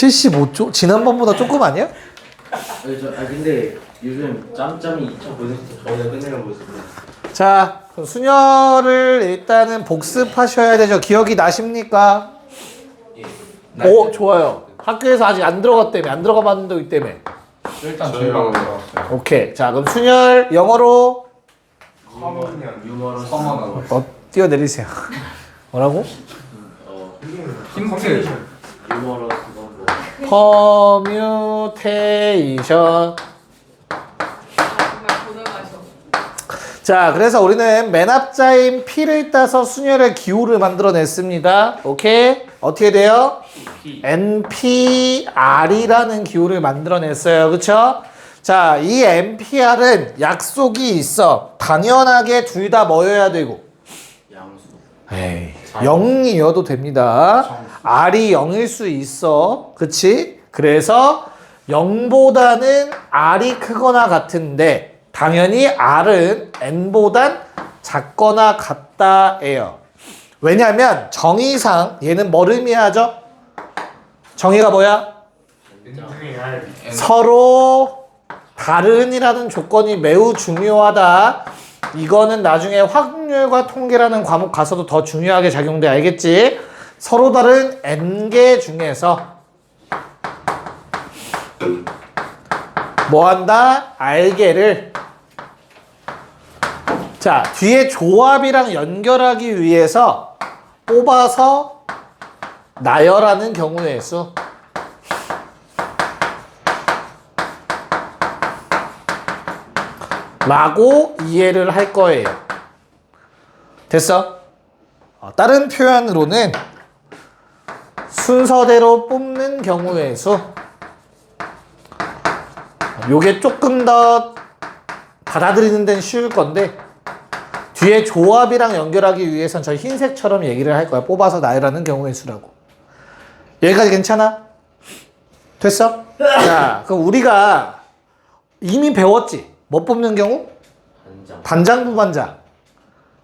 75조? 지난번보다 조금 아니야? 근데 요즘 짬짬이 2,000% 전에 끝내려고 있습니다. 자, 그럼 순열을 일단은 복습하셔야 되죠. 기억이 나십니까? 예. 오, 좋아요. 학교에서 아직 안 들어갔다며. 안 들어가 봤는데 때문에. 일단 저희가 들어갔어요. 오케이. 자, 그럼 순열 영어로 유머러스 띄워내리세요. 뭐라고? 힌트. 유머러스 뭐 퍼뮤테이션. 정말 돈을 마셔. 자, 그래서 우리는 맨 앞자인 P를 따서 순열의 기호를 만들어냈습니다. 오케이? 어떻게 돼요? NPR이라는 기호를 만들어냈어요. 그쵸? 자, 이 NPR은 약속이 있어. 당연하게 둘 다 뭐여야 되고? 양수. 에이, 0이어도 됩니다. R이 0일 수 있어. 그치? 그래서 0보다는 R이 크거나 같은데 당연히 R은 N보단 작거나 같다예요. 왜냐면 정의상 얘는 뭘 의미하죠? 정의가 뭐야? 서로 다른이라는 조건이 매우 중요하다. 이거는 나중에 확률과 통계라는 과목 가서도 더 중요하게 작용돼. 알겠지? 서로 다른 N개 중에서 뭐 한다? R개를 자, 뒤에 조합이랑 연결하기 위해서 뽑아서 나열하는 경우의 수. 라고 이해를 할 거예요. 됐어? 다른 표현으로는 순서대로 뽑는 경우의 수. 요게 조금 더 받아들이는 데는 쉬울 건데 뒤에 조합이랑 연결하기 위해선 저 흰색처럼 얘기를 할 거야. 뽑아서 나열하는 경우의 수라고. 여기까지 괜찮아? 됐어? 자, 그럼 우리가 이미 배웠지? 뭐 뽑는 경우? 반장, 부반장.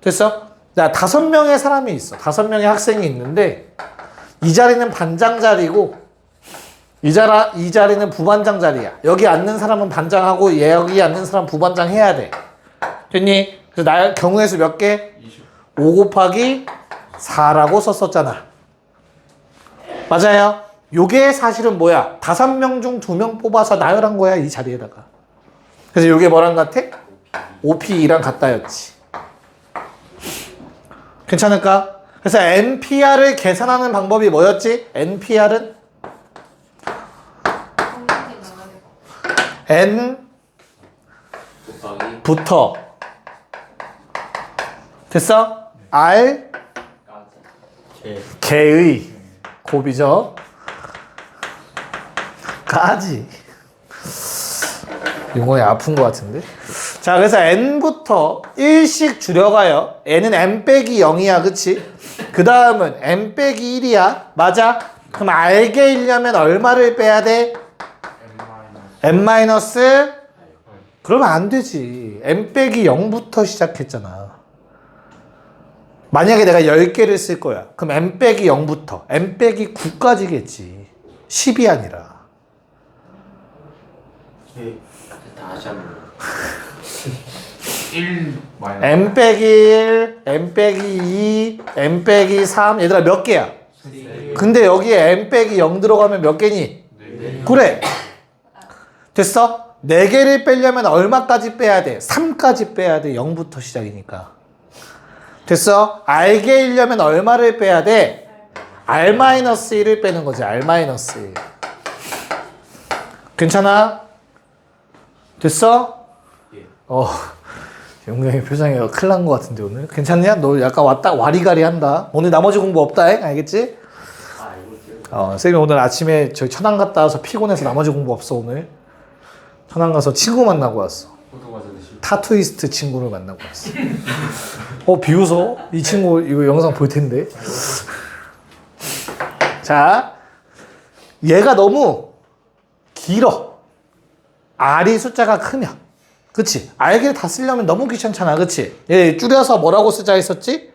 됐어? 자, 5명의 사람이 있어. 5명의 학생이 있는데 이 자리는 반장 자리고 이 자리는 부반장 자리야. 여기 앉는 사람은 반장하고 여기 앉는 사람 부반장 해야 돼. 됐니? 그래서 나 경우의 수 몇 개? 5 곱하기 4라고 썼었잖아. 맞아요? 요게 사실은 뭐야? 5명 중 2명 뽑아서 나열한 거야, 이 자리에다가. 그래서 요게 뭐랑 같아? OPE랑 같다였지. 괜찮을까? 그래서 NPR을 계산하는 방법이 뭐였지? NPR은 N부터 됐어? R 개의 곱이죠. 까지. 이거에 아픈 것 같은데. 자, 그래서 N부터 1씩 줄여가요. N은 N 빼기 0이야, 그치? 그 다음은 N 빼기 1이야. 맞아? 그럼 R개이려면 얼마를 빼야 돼? N 마이너스? 그러면 안 되지. N 빼기 0부터 시작했잖아. 만약에 내가 10개를 쓸 거야. 그럼 N 빼기 0부터 N 빼기 9까지겠지. 10이 아니라. 다시 한번. 1 마이너스 N 빼기 1, N 빼기 2, N 빼기 3. 얘들아 몇 개야? 근데 여기에 N 빼기 0 들어가면 몇 개니? 그래. 됐어? 4개를 빼려면 얼마까지 빼야 돼? 3까지 빼야 돼. 0부터 시작이니까. 됐어? R개이려면 얼마를 빼야 돼? R-1을 빼는 거지. R-1. 괜찮아? 됐어? 용량의 표정이 큰일 난 것 같은데 오늘? 괜찮냐? 너 약간 와리가리 한다. 오늘 나머지 공부 없다. 알겠지? 쌤이 오늘 아침에 저희 천안 갔다 와서 피곤해서 나머지 공부 없어 오늘. 천안 가서 친구 만나고 왔어. 타투이스트 친구를 만나고 왔어. 비웃어? 이 친구 이거 영상 볼 텐데. 자, 얘가 너무 길어. R이 숫자가 크면. 그치? R개를 다 쓰려면 너무 귀찮잖아. 그치? 얘 줄여서 뭐라고 쓰자 했었지?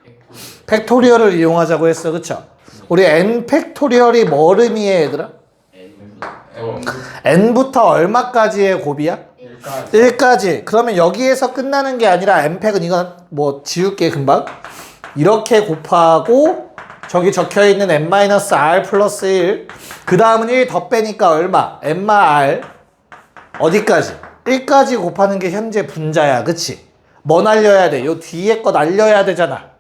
팩토리얼을 이용하자고 했어. 그쵸? 우리 N 팩토리얼이 뭘 의미해 얘들아? n부터 얼마까지의 곱이야? 1까지 1까지. 그러면 여기에서 끝나는 게 아니라 n팩은 이건 뭐 지울게 금방. 이렇게 곱하고 저기 적혀있는 n-r 플러스 1. 그 다음은 1 더 빼니까 얼마? n-r 어디까지? 1까지 곱하는 게 현재 분자야. 그치? 뭐 날려야 돼? 요 뒤에 거 날려야 되잖아.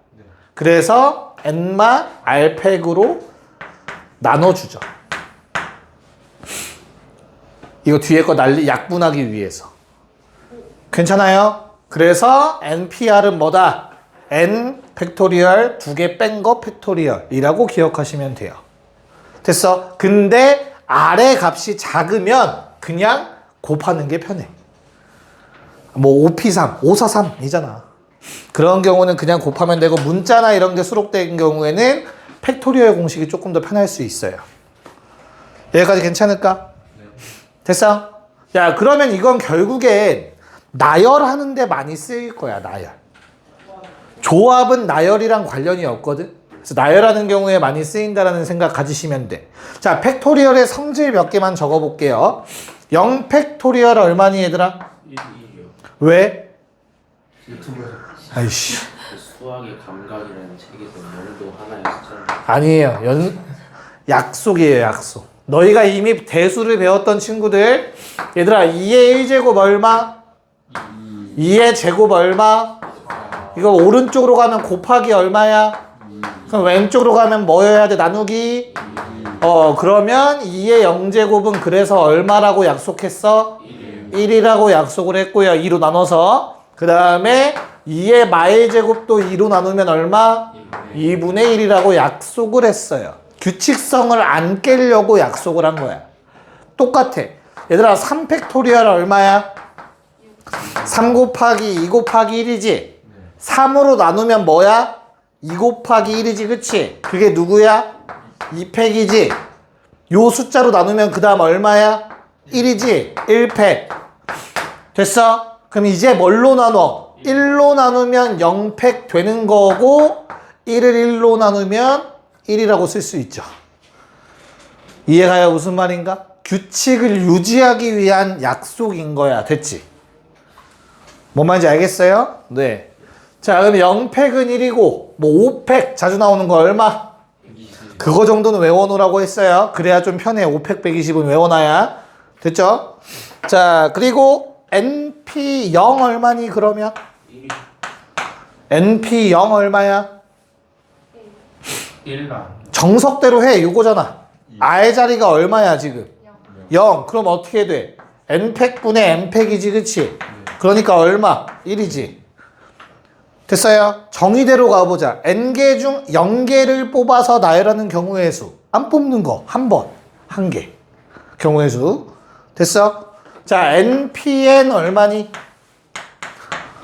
그래서 n-r 팩으로 나눠주죠. 이거 뒤에 거 약분하기 위해서. 괜찮아요? 그래서 npr은 뭐다? n 팩토리얼 2개 뺀 거 팩토리얼이라고 기억하시면 돼요. 됐어? 근데 r의 값이 작으면 그냥 곱하는 게 편해. 뭐 5p3, 543이잖아. 그런 경우는 그냥 곱하면 되고 문자나 이런 게 수록된 경우에는 팩토리얼 공식이 조금 더 편할 수 있어요. 여기까지 괜찮을까? 됐어? 야, 그러면 이건 결국엔 나열하는 데 많이 쓰일 거야, 나열. 조합은 나열이랑 관련이 없거든? 그래서 나열하는 경우에 많이 쓰인다라는 생각 가지시면 돼. 자, 팩토리얼의 성질 몇 개만 적어볼게요. 0 팩토리얼 얼마니, 얘들아? 1이요. 왜? 유튜브에서 아이씨. 수학의 감각이라는 책에서 영도 하나였잖아. 아니에요. 약속이에요, 약속. 너희가 이미 대수를 배웠던 친구들, 얘들아, 2의 1제곱 얼마? 2의 제곱 얼마? 이거 오른쪽으로 가면 곱하기 얼마야? 그럼 왼쪽으로 가면 뭐여야 돼? 나누기? 그러면 2의 0제곱은 그래서 얼마라고 약속했어? 1이라고 약속을 했고요. 2로 나눠서. 그 다음에 2의 마일제곱도 2로 나누면 얼마? 2분의 1이라고 약속을 했어요. 규칙성을 안 깨려고 약속을 한 거야. 똑같아. 얘들아, 3팩토리얼 얼마야? 3 곱하기 2 곱하기 1이지? 3으로 나누면 뭐야? 2 곱하기 1이지, 그치? 그게 누구야? 2팩이지? 요 숫자로 나누면 그 다음 얼마야? 1이지? 1팩. 됐어? 그럼 이제 뭘로 나눠? 1로 나누면 0팩 되는 거고 1을 1로 나누면 1이라고 쓸 수 있죠. 이해가요? 무슨 말인가? 규칙을 유지하기 위한 약속인 거야. 됐지? 뭔 말인지 알겠어요? 네. 자, 그럼 0팩은 1이고 뭐 5팩 자주 나오는 거 얼마? 그거 정도는 외워놓으라고 했어요. 그래야 좀 편해. 5팩 120은 외워놔야. 됐죠? 자, 그리고 NP0 얼마니 그러면? NP0 얼마야? 1랑 정석대로 해. 요거잖아. R 자리가 얼마야 지금? 0. 그럼 어떻게 돼? N팩분의 N팩이지, 그치? 그러니까 얼마? 1이지. 됐어요? 정의대로 가보자. N개 중 0개를 뽑아서 나열하는 경우의 수. 안 뽑는 거. 한 번. 한 개. 경우의 수. 됐어? 자, NPN 얼마니?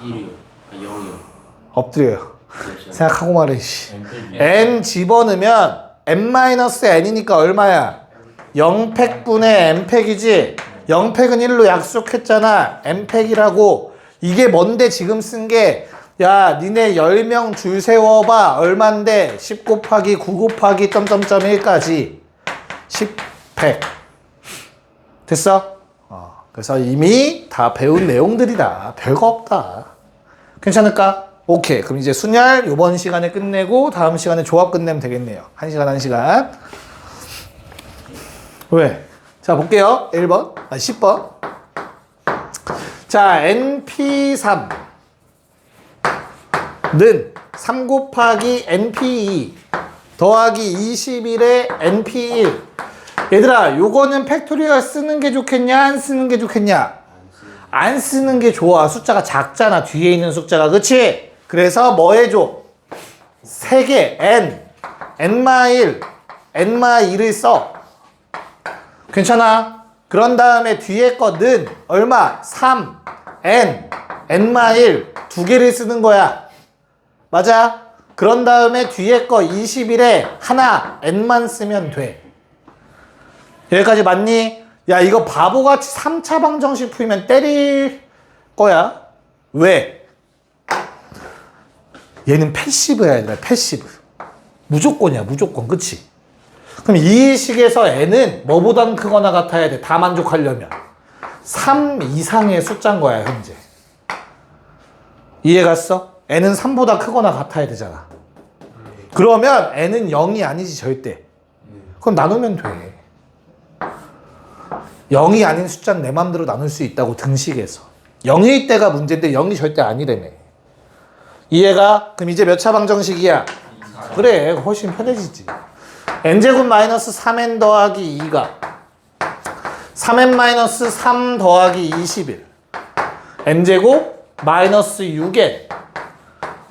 1이요. 0이요. 엎드려요. 생각하고 말해, 씨. NPB N 집어넣으면 N-N이니까 얼마야? 0팩분의 N팩이지? 0팩은 1로 약속했잖아. N팩이라고. 이게 뭔데 지금 쓴 게, 야, 니네 10명 줄 세워봐. 얼만데? 10 곱하기 9 곱하기 점점점 1까지. 10팩. 됐어? 그래서 이미 다 배운 내용들이다. 별거 없다. 괜찮을까? 오케이. 그럼 이제 순열 이번 시간에 끝내고 다음 시간에 조합 끝내면 되겠네요. 1시간 1시간. 왜? 자, 볼게요. 1번. 10번. 자, NP3는 3 곱하기 NP2 더하기 21의 NP1. 얘들아, 요거는 팩토리얼 쓰는 게 좋겠냐? 안 쓰는 게 좋겠냐? 안 쓰는 게 좋아. 숫자가 작잖아. 뒤에 있는 숫자가. 그치? 그래서 뭐 해줘? 3개 n, n-1, n-1을 써. 괜찮아? 그런 다음에 뒤에 거는 얼마? 3, n, n-1 두 개를 쓰는 거야. 맞아? 그런 다음에 뒤에 거 21에 하나 n만 쓰면 돼. 여기까지 맞니? 야, 이거 바보같이 3차 방정식 풀면 때릴 거야. 왜? 얘는 패시브야, 얘들아. 패시브. 무조건이야, 무조건. 그치? 그럼 이 식에서 n은 뭐보단 크거나 같아야 돼? 다 만족하려면 3 이상의 숫자인 거야 현재. 이해갔어? n은 3보다 크거나 같아야 되잖아. 그러면 n은 0이 아니지 절대. 그럼 나누면 돼. 0이 아닌 숫자는 내 맘대로 나눌 수 있다고 등식에서. 0일 때가 문제인데 0이 절대 아니라며. 이해가? 그럼 이제 몇 차 방정식이야? 그래 훨씬 편해지지. n제곱 마이너스 3n 더하기 2가 3n 마이너스 3 더하기 21 n제곱 마이너스 6n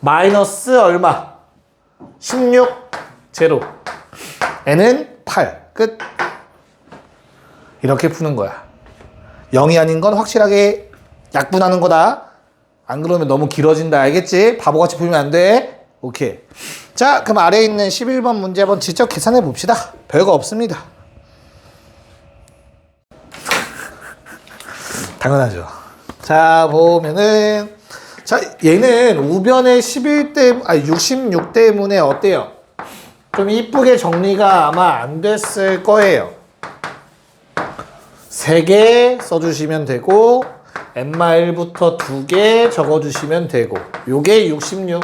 마이너스 얼마? 16 제로 n은 8 끝. 이렇게 푸는 거야. 0이 아닌 건 확실하게 약분하는 거다. 안 그러면 너무 길어진다. 알겠지? 바보같이 풀면 안 돼. 오케이. 자, 그럼 아래에 있는 11번 문제 한번 직접 계산해 봅시다. 별거 없습니다. 당연하죠. 자, 보면은 자, 얘는 우변의 66 때문에 어때요? 좀 이쁘게 정리가 아마 안 됐을 거예요. 3개 써주시면 되고 n-1부터 2개 적어주시면 되고 요게 66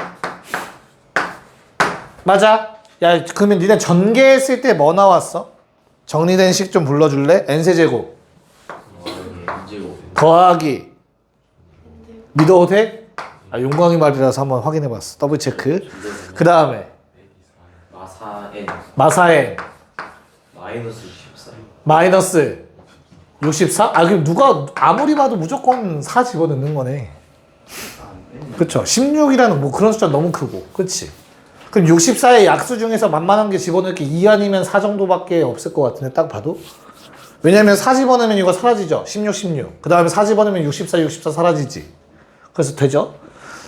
맞아? 야 그러면 니네 전개했을 때 뭐 나왔어? 정리된 식 좀 불러줄래? n세제곱 n제곱 더하기 믿어도 돼? 아 용광이 말이라서 한번 확인해봤어. 더블 체크. 그 다음에 마사 n 마사에 마이너스 14 마이너스 64? 아 그럼 누가 아무리 봐도 무조건 4 집어넣는 거네. 그쵸? 16이라는 뭐 그런 숫자 너무 크고 그치? 그럼 64의 약수 중에서 만만한 게 집어넣을 게 2 아니면 4 정도밖에 없을 것 같은데 딱 봐도. 왜냐면 4 집어넣으면 이거 사라지죠. 16, 16. 그 다음에 4 집어넣으면 64, 64 사라지지. 그래서 되죠?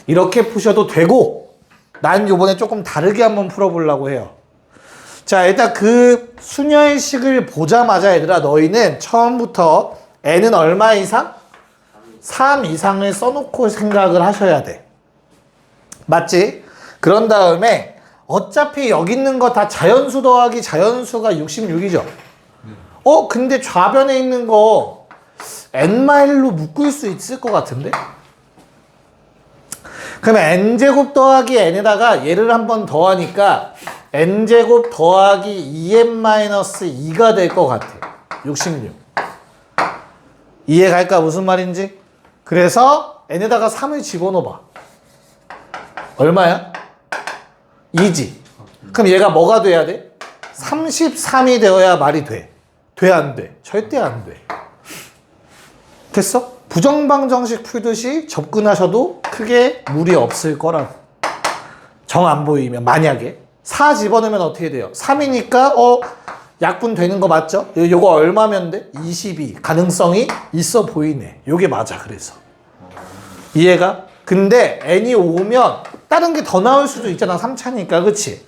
이렇게 푸셔도 되고 난 요번에 조금 다르게 한번 풀어보려고 해요. 자 일단 그 수녀의 식을 보자마자 얘들아 너희는 처음부터 n은 얼마 이상? 3 이상을 써놓고 생각을 하셔야 돼. 맞지? 그런 다음에 어차피 여기 있는 거 다 자연수 더하기 자연수가 66이죠. 근데 좌변에 있는 거 n-1로 묶을 수 있을 것 같은데? 그러면 n제곱 더하기 n에다가 얘를 한번 더하니까 n제곱 더하기 2n-2가 될 것 같아. 66. 이해갈까? 무슨 말인지? 그래서 n에다가 3을 집어넣어봐. 얼마야? 2지. 그럼 얘가 뭐가 돼야 돼? 33이 되어야 말이 돼. 돼, 안 돼? 절대 안 돼. 됐어? 부정방정식 풀듯이 접근하셔도 크게 무리 없을 거라고. 정 안 보이면 만약에 4 집어넣으면 어떻게 돼요? 3이니까 약분 되는 거 맞죠? 요거 얼마면 돼? 22. 가능성이 있어 보이네. 요게 맞아. 그래서 이해가? 근데 n이 5면 다른 게 더 나올 수도 있잖아. 3차니까 그치?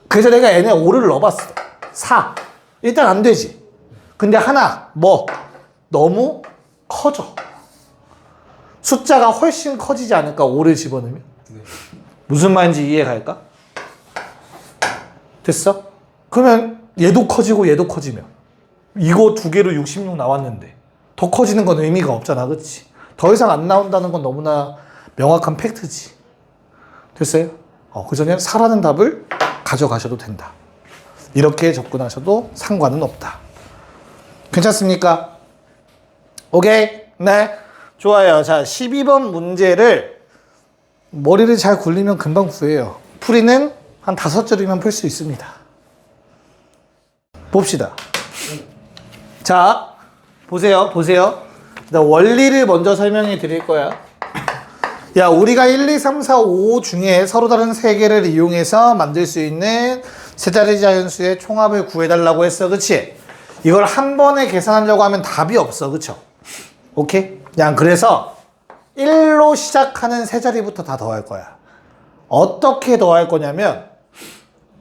그래서 내가 n에 5를 넣어봤어. 4. 일단 안 되지. 근데 하나 뭐 너무 커져. 숫자가 훨씬 커지지 않을까? 5를 집어넣으면? 무슨 말인지 이해갈까? 됐어? 그러면 얘도 커지고 얘도 커지면 이거 두 개로 66 나왔는데 더 커지는 건 의미가 없잖아. 그치? 더 이상 안 나온다는 건 너무나 명확한 팩트지. 됐어요? 그래서 그냥 4라는 답을 가져가셔도 된다. 이렇게 접근하셔도 상관은 없다. 괜찮습니까? 오케이? 네. 좋아요. 자, 12번 문제를 머리를 잘 굴리면 금방 구해요. 풀이는 한 5줄이면 풀 수 있습니다. 봅시다. 자, 보세요. 일단 원리를 먼저 설명해 드릴 거야. 야, 우리가 1, 2, 3, 4, 5 중에 서로 다른 세 개를 이용해서 만들 수 있는 세 자리 자연수의 총합을 구해달라고 했어. 그치? 이걸 한 번에 계산하려고 하면 답이 없어. 그쵸? 오케이? 그냥 그래서 1로 시작하는 세 자리부터 다 더할 거야. 어떻게 더할 거냐면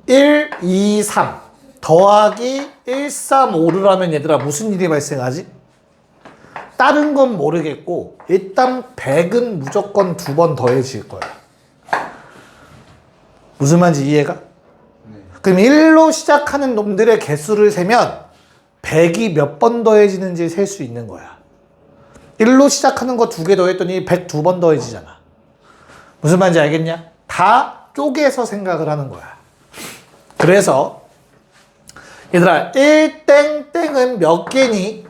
1, 2, 3 더하기 1, 3, 5를 하면 얘들아 무슨 일이 발생하지? 다른 건 모르겠고 일단 100은 무조건 2번 더해질 거야. 무슨 말인지 이해가? 그럼 1로 시작하는 놈들의 개수를 세면 100이 몇 번 더해지는지 셀 수 있는 거야. 1로 시작하는 거 2개 더했더니 102번 더해지잖아. 무슨 말인지 알겠냐? 다 쪼개서 생각을 하는 거야. 그래서 얘들아 1땡땡은 몇 개니?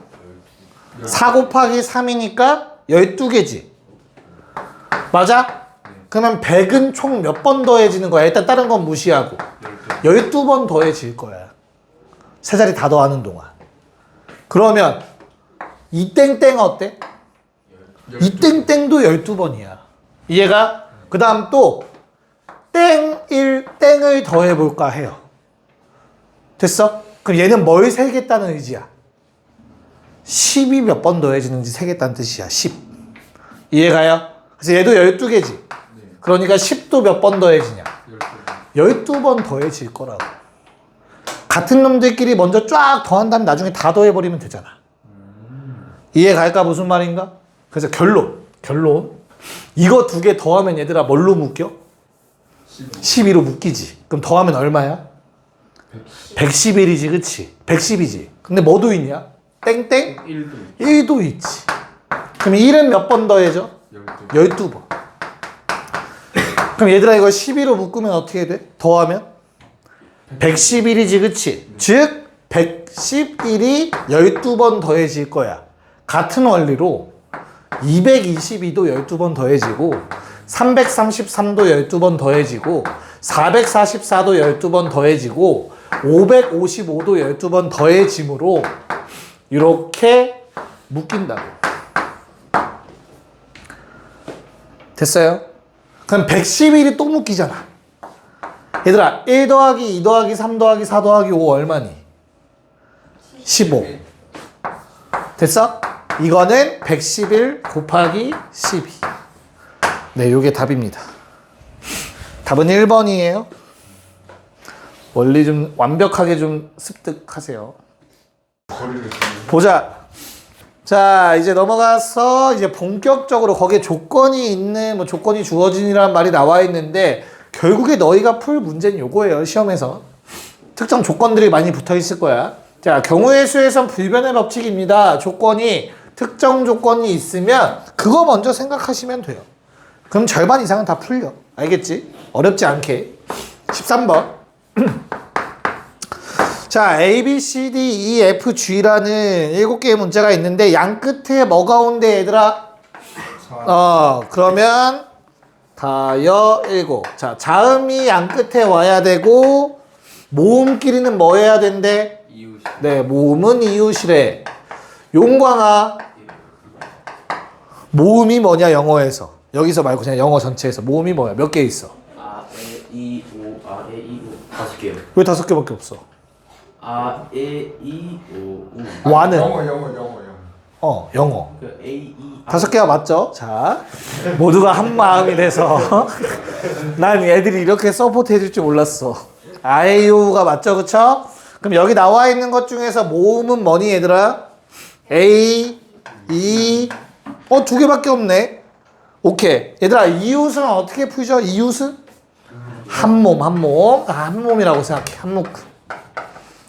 4 곱하기 3이니까 12개지. 맞아? 그러면 100은 총 몇 번 더해지는 거야? 일단 다른 건 무시하고 12번 더해질 거야. 세 자리 다 더하는 동안. 그러면 이 땡땡 어때? 이 땡땡도 12번이야. 이해가? 그 다음 또 땡 1, 땡을 더해볼까 해요. 됐어? 그럼 얘는 뭘 세겠다는 의지야? 10이 몇 번 더해지는지 세겠다는 뜻이야. 10. 이해가요? 그래서 얘도 12개지. 그러니까 10도 몇 번 더해지냐? 12번 더해질 거라고. 같은 놈들끼리 먼저 쫙 더한 다음에 나중에 다 더해버리면 되잖아. 이해갈까? 무슨 말인가? 그래서 결론. 이거 2개 더하면 얘들아 뭘로 묶여? 12로 묶이지. 그럼 더하면 얼마야? 111이지, 그치? 110이지. 근데 뭐도 있냐? 땡땡? 1도 있지. 그럼 1은 몇 번 더해져? 12번. 그럼 얘들아 이거 12로 묶으면 어떻게 돼? 더하면? 111이지, 그치? 즉 111이 12번 더해질 거야. 같은 원리로 222도 12번 더해지고 333도 12번 더해지고 444도 12번 더해지고 555도 12번 더해짐으로 이렇게 묶인다고. 됐어요? 그럼 111이 또 묶이잖아. 얘들아 1 더하기 2 더하기 3 더하기 4 더하기 5 얼마니? 15. 됐어? 이거는 111 곱하기 12. 네, 요게 답입니다. 답은 1번이에요. 원리 좀 완벽하게 좀 습득하세요. 보자. 자, 이제 넘어가서 이제 본격적으로 거기에 조건이 있는, 뭐 조건이 주어진이라는 말이 나와 있는데 결국에 너희가 풀 문제는 요거예요. 시험에서. 특정 조건들이 많이 붙어 있을 거야. 자, 경우의 수에선 불변의 법칙입니다. 조건이 특정 조건이 있으면 그거 먼저 생각하시면 돼요. 그럼 절반 이상은 다 풀려. 알겠지? 어렵지 않게. 13번. 자, A, B, C, D, E, F, G라는 7개의 문제가 있는데 양 끝에 뭐가 온대 얘들아? 그러면 다여 7. 자, 자음이 양 끝에 와야 되고 모음끼리는 뭐 해야 된대? 이웃. 네, 모음은 이웃이래. 용광아, 모음이 뭐냐 영어에서? 여기서 말고 그냥 영어 전체에서 모음이 뭐야? 몇 개 있어? 아, 에, 이, 오, 아, 에, 이, 오. 5개요. 왜 5개밖에 없어? 아, 에, 이, 오, 우. 와는? 영어. 그 A, E. 5개가 맞죠? 자, 모두가 한 마음이 돼서 난 애들이 이렇게 서포트 해줄 줄 몰랐어. 아이오가 맞죠, 그쵸? 그럼 여기 나와 있는 것 중에서 모음은 뭐니 얘들아? A, E, 2개밖에 없네. 오케이. 얘들아, 이웃은 어떻게 풀죠? 이웃은? 한 몸. 한 몸이라고 생각해. 한 묶음.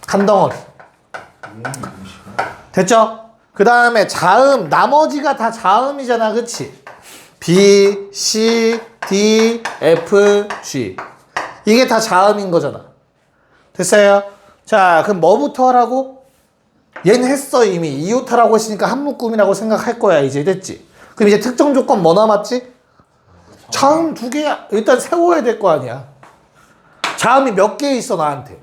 한 덩어리. 됐죠? 그 다음에 자음. 나머지가 다 자음이잖아. 그치? B, C, D, F, G. 이게 다 자음인 거잖아. 됐어요? 자, 그럼 뭐부터 하라고? 얘는 했어 이미. 이웃하라고 했으니까 한 묶음이라고 생각할 거야. 이제 됐지? 그럼 이제 특정 조건 뭐 남았지? 자음 2개 일단 세워야 될 거 아니야. 자음이 몇 개 있어 나한테?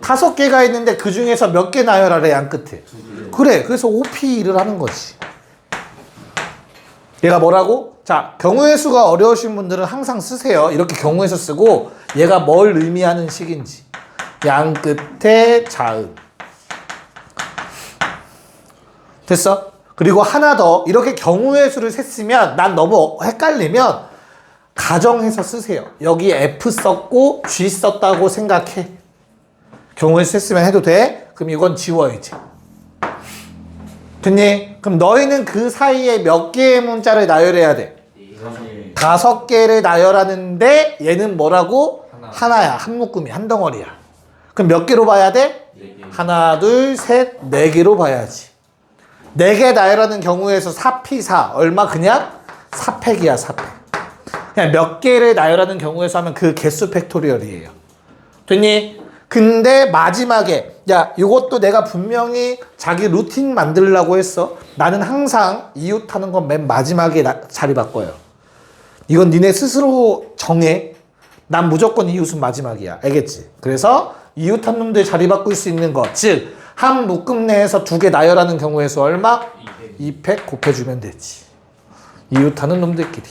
5개가 있는데 그 중에서 몇 개 나열하래 양 끝에? 그래, 그래서 OP를 하는 거지. 얘가 뭐라고? 자, 경우의 수가 어려우신 분들은 항상 쓰세요. 이렇게 경우의 수 쓰고 얘가 뭘 의미하는 식인지. 양 끝에 자음. 됐어? 그리고 하나 더, 이렇게 경우의 수를 셌으면 난 너무 헷갈리면 가정해서 쓰세요. 여기 F 썼고 G 썼다고 생각해. 경우의 수 셌으면 해도 돼. 그럼 이건 지워야지. 됐니? 그럼 너희는 그 사이에 몇 개의 문자를 나열해야 돼? 5개를 나열하는데 얘는 뭐라고? 하나야. 한 묶음이 한 덩어리야. 그럼 몇 개로 봐야 돼? 네 개. 하나, 둘, 셋, 네 개로 봐야지. 4개 나열하는 경우에서 4P4 얼마? 그냥 4팩이야 4팩. 그냥 몇 개를 나열하는 경우에서 하면 그 개수 팩토리얼이에요. 됐니? 근데 마지막에 야 이것도 내가 분명히 자기 루틴 만들려고 했어. 나는 항상 이웃하는 건 맨 마지막에 자리 바꿔요. 이건 니네 스스로 정해. 난 무조건 이웃은 마지막이야. 알겠지? 그래서 이웃한 놈들 자리 바꿀 수 있는 것, 즉 한 묶음 내에서 2개 나열하는 경우의 수 얼마? 2팩 곱해주면 되지. 이웃하는 놈들끼리.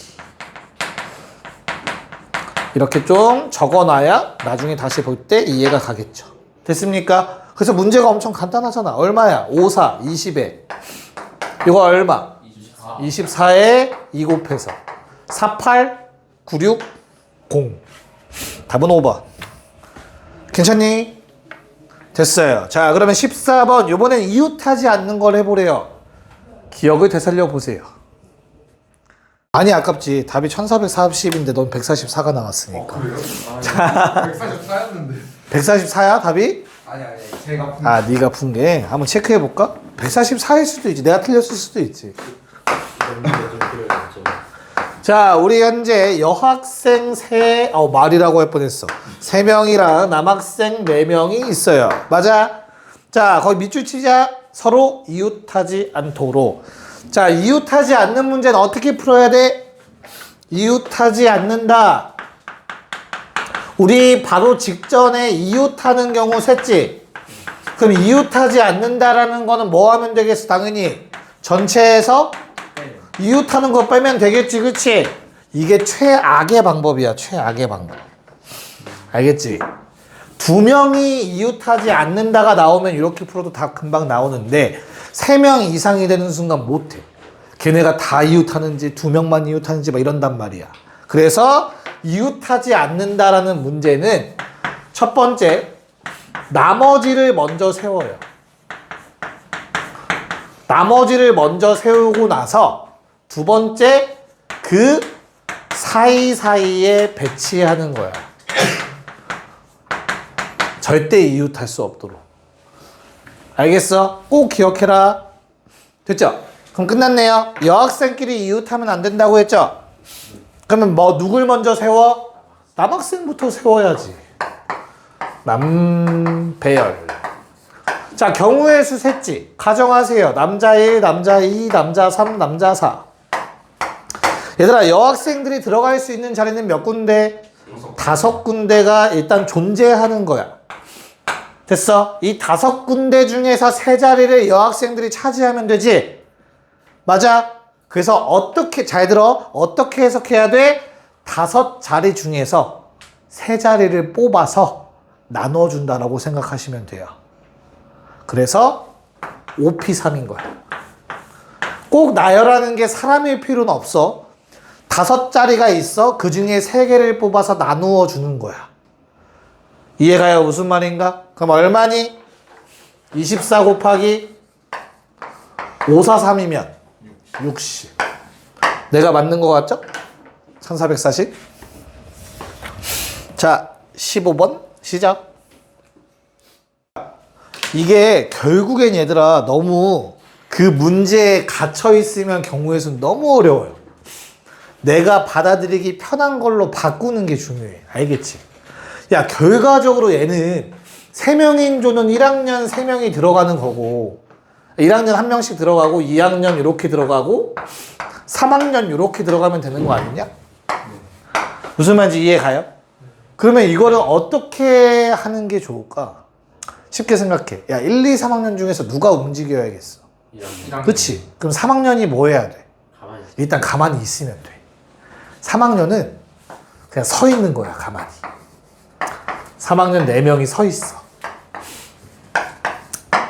이렇게 좀 적어놔야 나중에 다시 볼 때 이해가 가겠죠. 됐습니까? 그래서 문제가 엄청 간단하잖아. 얼마야? 5, 4, 20에. 이거 얼마? 24에 2 곱해서 48, 96, 0. 답은 5번. 괜찮니? 됐어요. 자, 그러면 14번. 이번엔 이웃하지 않는 걸 해보래요. 기억을 되살려 보세요. 아니, 아깝지. 답이 1440인데 넌 144가 나왔으니까. 그래요? 144였는데. 144야, 답이? 아니 제가 푼 아, 네가 푼 게. 한번 체크해 볼까? 144일 수도 있지. 내가 틀렸을 수도 있지. 자, 우리 현재 여학생 말이라고 할 뻔했어. 3명이랑 남학생 4명이 있어요. 맞아? 자, 거기 밑줄 치자. 서로 이웃하지 않도록. 자, 이웃하지 않는 문제는 어떻게 풀어야 돼? 이웃하지 않는다. 우리 바로 직전에 이웃하는 경우 셌지? 그럼 이웃하지 않는다라는 거는 뭐 하면 되겠어? 당연히 전체에서 이웃하는 거 빼면 되겠지, 그치? 이게 최악의 방법이야, 최악의 방법. 알겠지? 2명이 이웃하지 않는다가 나오면 이렇게 풀어도 다 금방 나오는데 3명 이상이 되는 순간 못해. 걔네가 다 이웃하는지 2명만 이웃하는지 막 이런단 말이야. 그래서 이웃하지 않는다라는 문제는 첫 번째, 나머지를 먼저 세워요. 나머지를 먼저 세우고 나서 두 번째, 그 사이사이에 배치하는 거야. 절대 이웃할 수 없도록. 알겠어? 꼭 기억해라. 됐죠? 그럼 끝났네요. 여학생끼리 이웃하면 안 된다고 했죠? 그러면 뭐 누굴 먼저 세워? 남학생부터 세워야지. 남배열. 자, 경우의 수 셌지. 가정하세요. 남자 1, 남자 2, 남자 3, 남자 4. 얘들아, 여학생들이 들어갈 수 있는 자리는 몇 군데? 5군데가 일단 존재하는 거야. 됐어? 이 5군데 중에서 3자리를 여학생들이 차지하면 되지? 맞아? 그래서 어떻게, 잘 들어. 어떻게 해석해야 돼? 5자리 중에서 3자리를 뽑아서 나눠준다라고 생각하시면 돼요. 그래서 5P3인 거야. 꼭 나열하는 게 사람일 필요는 없어. 5자리가 있어. 그 중에 3개를 뽑아서 나누어 주는 거야. 이해가요? 무슨 말인가? 그럼 얼마니? 24 곱하기 543이면 60. 내가 맞는 거 같죠? 1440. 자, 15번 시작. 이게 결국엔 얘들아 너무 그 문제에 갇혀 있으면 경우의 수는 너무 어려워요. 내가 받아들이기 편한 걸로 바꾸는 게 중요해. 알겠지? 야, 결과적으로 얘는 3명인 조는 1학년 3명이 들어가는 거고 1학년 1명씩 들어가고 2학년 이렇게 들어가고 3학년 이렇게 들어가면 되는 거 아니냐? 무슨 말인지 이해 가요? 그러면 이거는 어떻게 하는 게 좋을까? 쉽게 생각해. 야, 1, 2, 3학년 중에서 누가 움직여야겠어? 그치? 그럼 3학년이 뭐 해야 돼? 가만히 있어. 일단 가만히 있으면 돼. 3학년은 그냥 서 있는 거야, 가만히. 3학년 4명이 서 있어.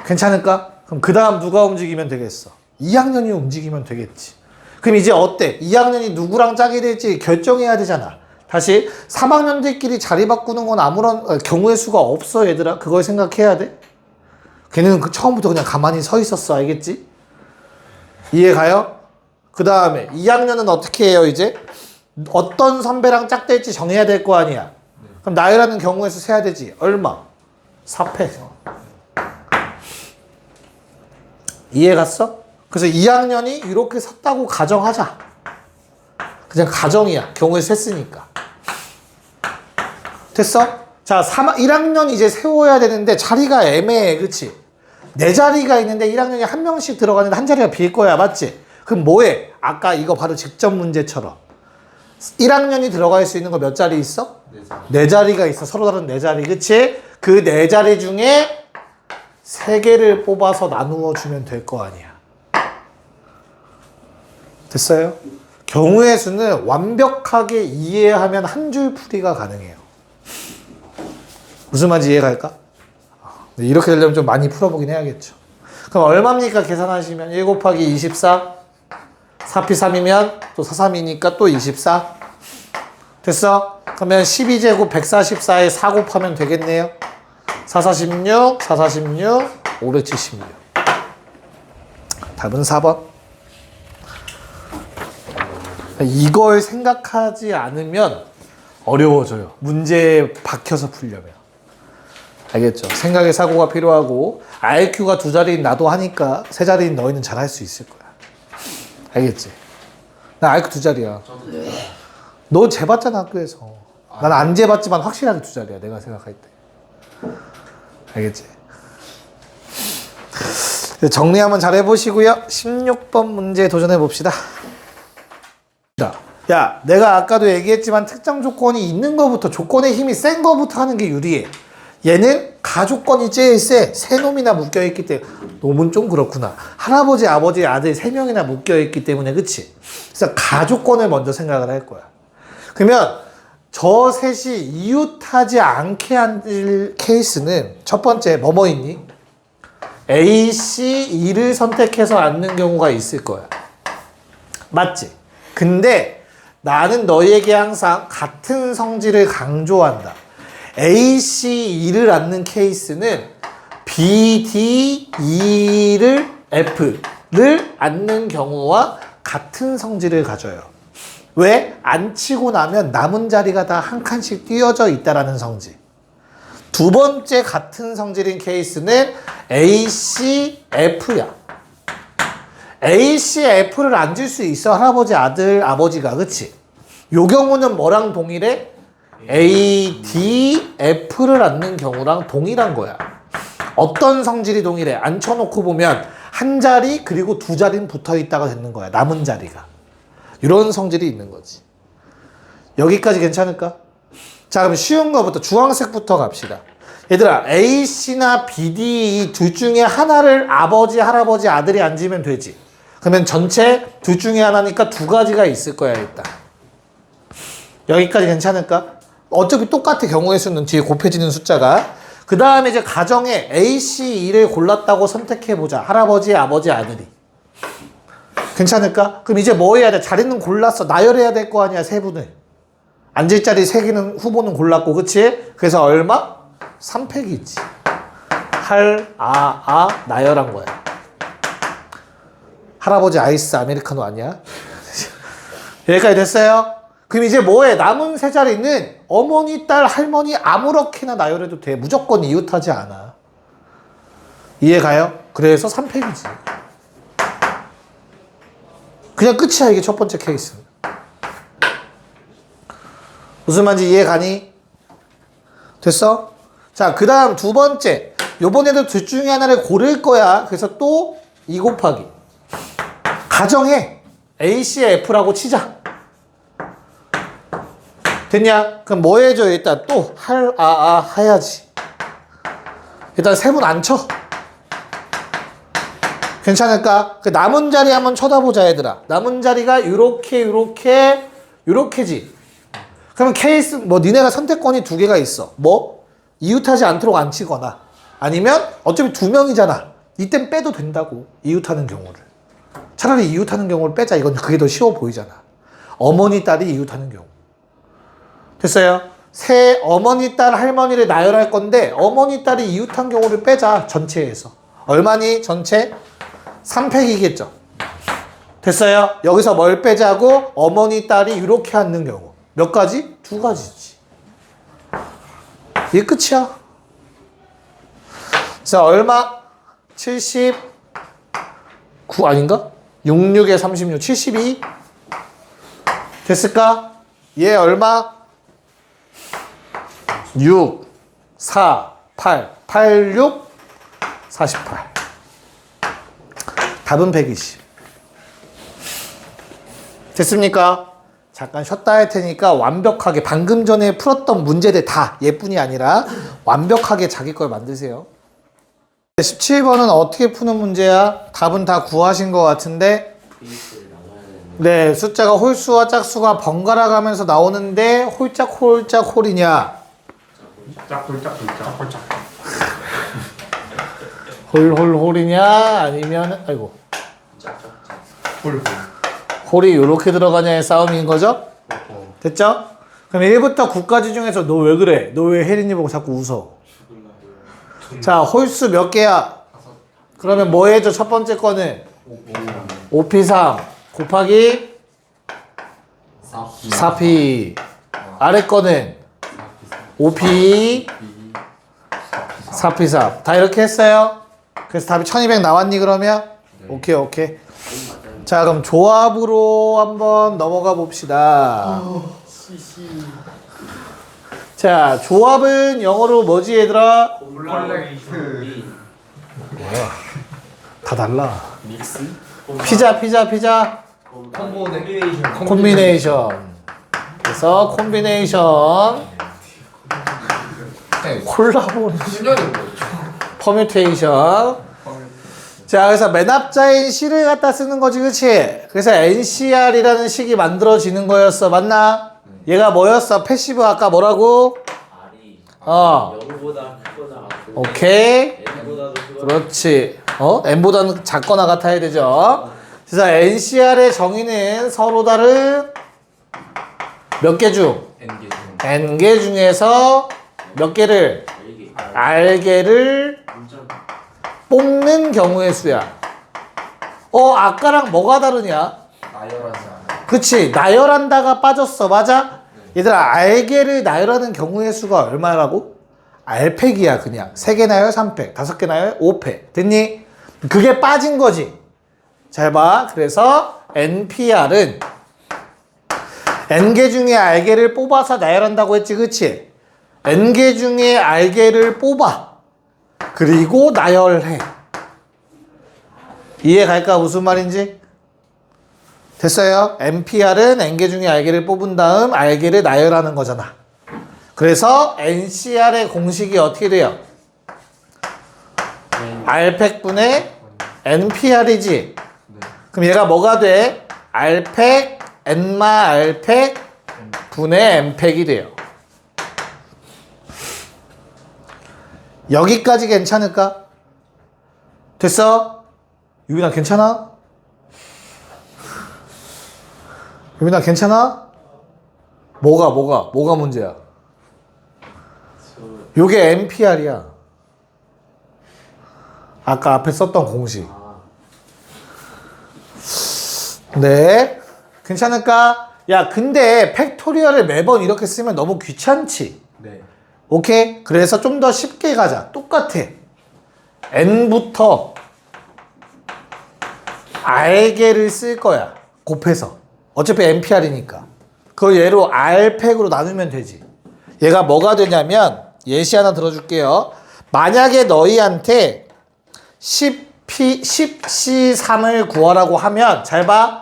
괜찮을까? 그럼 그 다음 누가 움직이면 되겠어? 2학년이 움직이면 되겠지. 그럼 이제 어때? 2학년이 누구랑 짝이 될지 결정해야 되잖아. 다시 3학년들끼리 자리 바꾸는 건 아무런 경우의 수가 없어, 얘들아. 그걸 생각해야 돼. 걔는 처음부터 그냥 가만히 서 있었어. 알겠지? 이해가요? 그 다음에 2학년은 어떻게 해요, 이제? 어떤 선배랑 짝될지 정해야 될 거 아니야. 그럼 나열하는 경우의 수 세야 되지. 얼마? 4패. 이해 갔어? 그래서 2학년이 이렇게 섰다고 가정하자. 그냥 가정이야. 경우에 셌으니까. 됐어? 자, 1학년 이제 세워야 되는데 자리가 애매해. 그치? 4자리가 있는데 1학년이 한 명씩 들어가는데 한 자리가 빌 거야. 맞지? 그럼 뭐해? 아까 이거 바로 직접 문제처럼. 1학년이 들어갈 수 있는 거 몇 자리 있어? 4자리가 있어. 서로 다른 4자리. 그치? 그 4자리 중에 3개를 뽑아서 나누어 주면 될 거 아니야. 됐어요? 경우의 수는 완벽하게 이해하면 한 줄 풀이가 가능해요. 무슨 말인지 이해갈까? 이렇게 되려면 좀 많이 풀어보긴 해야겠죠. 그럼 얼마입니까? 계산하시면 1 곱하기 24 4p 3이면 또 4, 3이니까 또 24 됐어? 그러면 12제곱 144에 4 곱하면 되겠네요. 4, 46 4, 46 576 답은 4번. 이걸 생각하지 않으면 어려워져요. 문제에 박혀서 풀려면. 알겠죠? 생각의 사고가 필요하고 IQ가 2자리인 나도 하니까 3자리인 너희는 잘 할 수 있을 거야. 알겠지? 나 IQ 2자리야. 너 재봤잖아 학교에서. 난 안 재봤지만 확실하게 2자리야 내가 생각할 때. 알겠지? 정리 한번 잘 해보시고요. 16번 문제 도전해 봅시다. 야, 내가 아까도 얘기했지만 특정 조건이 있는 거부터 조건의 힘이 센 거부터 하는 게 유리해. 얘는 가조건이 제일 세. 3놈이나 묶여있기 때문에. 놈은 좀 그렇구나. 할아버지, 아버지, 아들 3명이나 묶여있기 때문에. 그치? 그래서 가조건을 먼저 생각을 할 거야. 그러면 저 셋이 이웃하지 않게 할 케이스는 첫 번째 뭐뭐 있니? A, C, E를 선택해서 앉는 경우가 있을 거야. 맞지? 근데 나는 너희에게 항상 같은 성질을 강조한다. A, C, E를 앉는 케이스는 B, D, E를 F를 앉는 경우와 같은 성질을 가져요. 왜? 앉히고 나면 남은 자리가 다 한 칸씩 띄어져 있다라는 성질. 두 번째 같은 성질인 케이스는 A, C, F야. A, C, F를 앉을 수 있어. 할아버지, 아들, 아버지가. 그치? 요 경우는 뭐랑 동일해? A, D, F를 앉는 경우랑 동일한 거야. 어떤 성질이 동일해? 앉혀놓고 보면 한 자리 그리고 2자리는 붙어있다가 되는 거야. 남은 자리가. 이런 성질이 있는 거지. 여기까지 괜찮을까? 자, 그럼 쉬운 거부터 주황색부터 갑시다. 얘들아, A, C나 B, D 이 둘 중에 하나를 아버지, 할아버지, 아들이 앉으면 되지. 그러면 전체 둘 중에 하나니까 2가지가 있을 거야 일단. 여기까지 괜찮을까? 어차피 똑같아. 경우의 수는 뒤에 곱해지는 숫자가. 그 다음에 이제 가정에 A, C, E를 골랐다고 선택해보자. 할아버지, 아버지, 아들이. 괜찮을까? 그럼 이제 뭐 해야 돼? 자리는 골랐어. 나열해야 될 거 아니야, 세 분을. 앉을 자리 3개는 후보는 골랐고, 그치? 그래서 얼마? 3팩이 있지. 나열한 거야. 할아버지 아이스 아메리카노 아니야? 여기까지 됐어요? 그럼 이제 뭐해? 남은 3자리는 어머니, 딸, 할머니 아무렇게나 나열해도 돼. 무조건 이웃하지 않아. 이해 가요? 그래서 3팩이지. 그냥 끝이야, 이게 첫 번째 케이스. 무슨 말인지 이해 가니? 됐어? 자, 그 다음 두 번째. 요번에도 둘 중에 하나를 고를 거야. 그래서 또 2 곱하기. 가정해. A, C, F라고 치자. 됐냐? 그럼 뭐 해줘? 일단 또 해야지. 일단 세 분 앉혀. 괜찮을까? 그 남은 자리 한번 쳐다보자 얘들아. 남은 자리가 요렇게지. 그럼 케이스 뭐 니네가 선택권이 2개가 있어. 뭐? 이웃하지 않도록 앉히거나 아니면 어차피 2명이잖아. 이땐 빼도 된다고. 이웃하는 경우를. 차라리 이웃하는 경우를 빼자. 이건 그게 더 쉬워 보이잖아. 어머니, 딸이 이웃하는 경우. 됐어요? 새 어머니, 딸, 할머니를 나열할 건데 어머니, 딸이 이웃한 경우를 빼자. 전체에서. 얼마니? 전체? 3팩이겠죠. 됐어요? 여기서 뭘 빼자고? 어머니, 딸이 이렇게 앉는 경우. 몇 가지? 2가지지. 이게 끝이야. 자, 얼마? 79 아닌가? 66에 36, 72? 됐을까? 얘 얼마? 6, 4, 8, 86, 48. 답은 120. 됐습니까? 잠깐 쉬었다 할 테니까 완벽하게 방금 전에 풀었던 문제들 다 얘뿐이 아니라 완벽하게 자기 걸 만드세요. 17번은 어떻게 푸는 문제야? 답은 다 구하신 것 같은데 네, 숫자가 홀수와 짝수가 번갈아 가면서 나오는데 홀짝 홀이냐? 짝홀짝. 홀이냐? 아니면 아이고 홀. 홀이 요렇게 들어가냐의 싸움인 거죠? 됐죠? 그럼 1부터 9까지 중에서 너 왜 그래? 너 왜 혜린이 보고 자꾸 웃어? 자, 홀수 몇 개야? 그러면 뭐 해줘? 첫 번째 거는 5P3 곱하기 4P. 아래 거는 5P 4P3. 다 이렇게 했어요? 그래서 답이 1200 나왔니 그러면? 오케이. 자, 그럼 조합으로 한번 넘어가 봅시다. 자, 조합은 영어로 뭐지 얘들아? 콜렉트. 다 달라. 믹스? 피자. 콤비네이션. 콤비네이션. 그래서 콤비네이션. 콜라보. 신년이 뭐였죠? 퍼뮤테이션. 자, 그래서 맨 앞자인 C를 갖다 쓰는 거지, 그치? 그래서 NCR이라는 식이 만들어지는 거였어, 맞나? 얘가 뭐였어? 패시브 아까 뭐라고? R이 0보다 크거나 같은 오케이. N보다도 크거나 그렇지. N보다는 작거나 같아야 되죠. 그래서 NCR의 정의는 서로 다른 몇 개 중? N개 중. N개 중에서 몇 개를? 이게 R개를 뽑는 경우의 수야. 아까랑 뭐가 다르냐? 나열하지 않아. 그치. 나열한다가 빠졌어. 맞아? 얘들아, R개를 나열하는 경우의 수가 얼마라고? R팩이야, 그냥. 3개 나열 3팩, 5개 나열 5팩. 됐니? 그게 빠진 거지. 잘 봐. 그래서 NPR은 N개 중에 R개를 뽑아서 나열한다고 했지, 그치? N개 중에 R개를 뽑아. 그리고 나열해. 이해 갈까? 무슨 말인지? 됐어요? NPR은 N개 중에 R개를 뽑은 다음 R개를 나열하는 거잖아. 그래서 NCR의 공식이 어떻게 돼요? R팩분의 NPR이지. 그럼 얘가 뭐가 돼? R팩, N마 R팩 분의 N팩이 돼요. 여기까지 괜찮을까? 됐어? 유빈아 괜찮아? 유빈아 괜찮아? 뭐가 문제야? 요게 NPR이야. 아까 앞에 썼던 공식. 네. 괜찮을까? 야, 근데 팩토리얼을 매번 이렇게 쓰면 너무 귀찮지? 네. 오케이? 그래서 좀 더 쉽게 가자. 똑같아. N부터 R개를 쓸 거야. 곱해서. 어차피 NPR이니까. 그걸 얘로 R팩으로 나누면 되지. 얘가 뭐가 되냐면 예시 하나 들어줄게요. 만약에 너희한테 10C3을 구하라고 하면 잘 봐.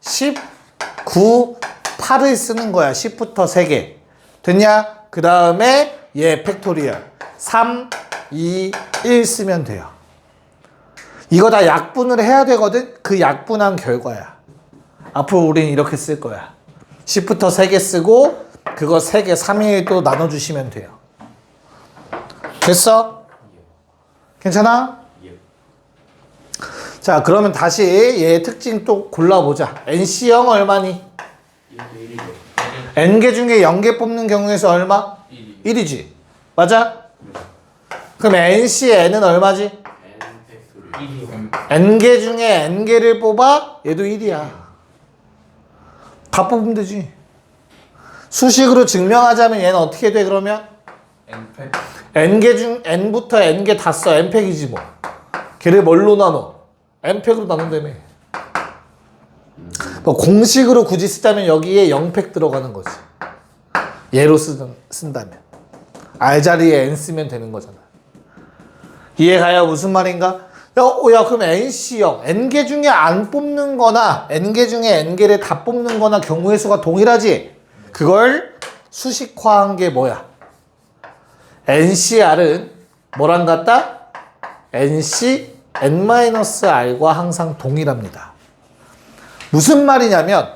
19, 8을 쓰는 거야. 10부터 3개. 됐냐? 그 다음에 얘 팩토리얼 3, 2, 1 쓰면 돼요. 이거 다 약분을 해야 되거든. 그 약분한 결과야. 앞으로 우린 이렇게 쓸 거야. 10부터 3개 쓰고 그거 3개 3에 1도 나눠주시면 돼요. 됐어? 괜찮아? 자, 그러면 다시 얘 특징 또 골라보자. NC형 얼마니? N개 중에 0개 뽑는 경우에서 얼마? 1이지. 맞아? 그럼 NC의 N은 얼마지? N개 중에 N개를 뽑아? 얘도 1이야. 다 뽑으면 되지. 수식으로 증명하자면 얘는 어떻게 돼 그러면? N팩. n개 중 n부터 n개 다 써. n팩이지 뭐. 걔를 뭘로 나눠? n팩으로 나눈다며. 뭐 공식으로 굳이 쓰자면 여기에 0팩 들어가는 거지. 얘로 쓴다면. R 자리에 n 쓰면 되는 거잖아. 이해가요? 무슨 말인가? 야, 그럼 NC형, n개 중에 안 뽑는 거나 n개 중에 n개를 다 뽑는 거나 경우의 수가 동일하지? 그걸 수식화한 게 뭐야? NCR은 뭐랑 같다? NC n-r과 항상 동일합니다. 무슨 말이냐면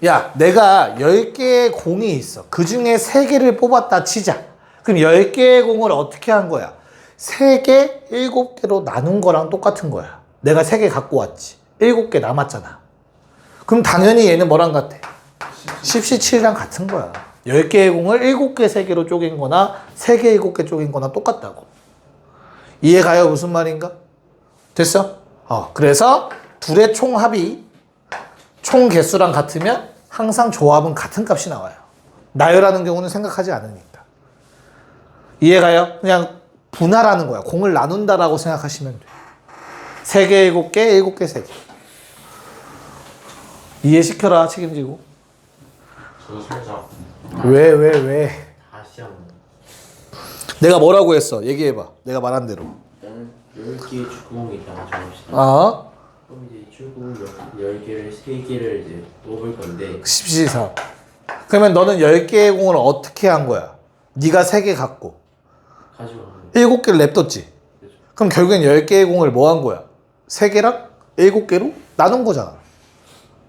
야, 내가 10개의 공이 있어. 그 중에 3개를 뽑았다 치자. 그럼 10개의 공을 어떻게 한 거야? 3개, 7개로 나눈 거랑 똑같은 거야. 내가 3개 갖고 왔지. 7개 남았잖아. 그럼 당연히 얘는 뭐랑 같아? 10C7이랑 같은 거야. 10개의 공을 7개, 3개로 쪼갠 거나 3개, 7개 쪼갠 거나 똑같다고. 이해가요? 무슨 말인가? 됐어? 그래서 둘의 총합이 총 개수랑 같으면 항상 조합은 같은 값이 나와요. 나열하는 경우는 생각하지 않으니까. 이해가요? 그냥 분할하는 거야. 공을 나눈다라고 생각하시면 돼. 3개, 7개, 7개, 3개. 이해시켜라, 책임지고. 저 살짝 왜? 다시 한번. 내가 뭐라고 했어? 얘기해봐. 내가 말한 대로. 10개의 축구공이 있다고 정합시다. 그럼 이제 축구 10개를 3개를 이제 뽑을 건데 10C4. 그러면 너는 10개의 공을 어떻게 한 거야? 네가 3개 갖고 가져가는 7개를 냅뒀지. 그럼 결국엔 10개의 공을 뭐 한 거야? 3개랑 7개로 나눈 거잖아.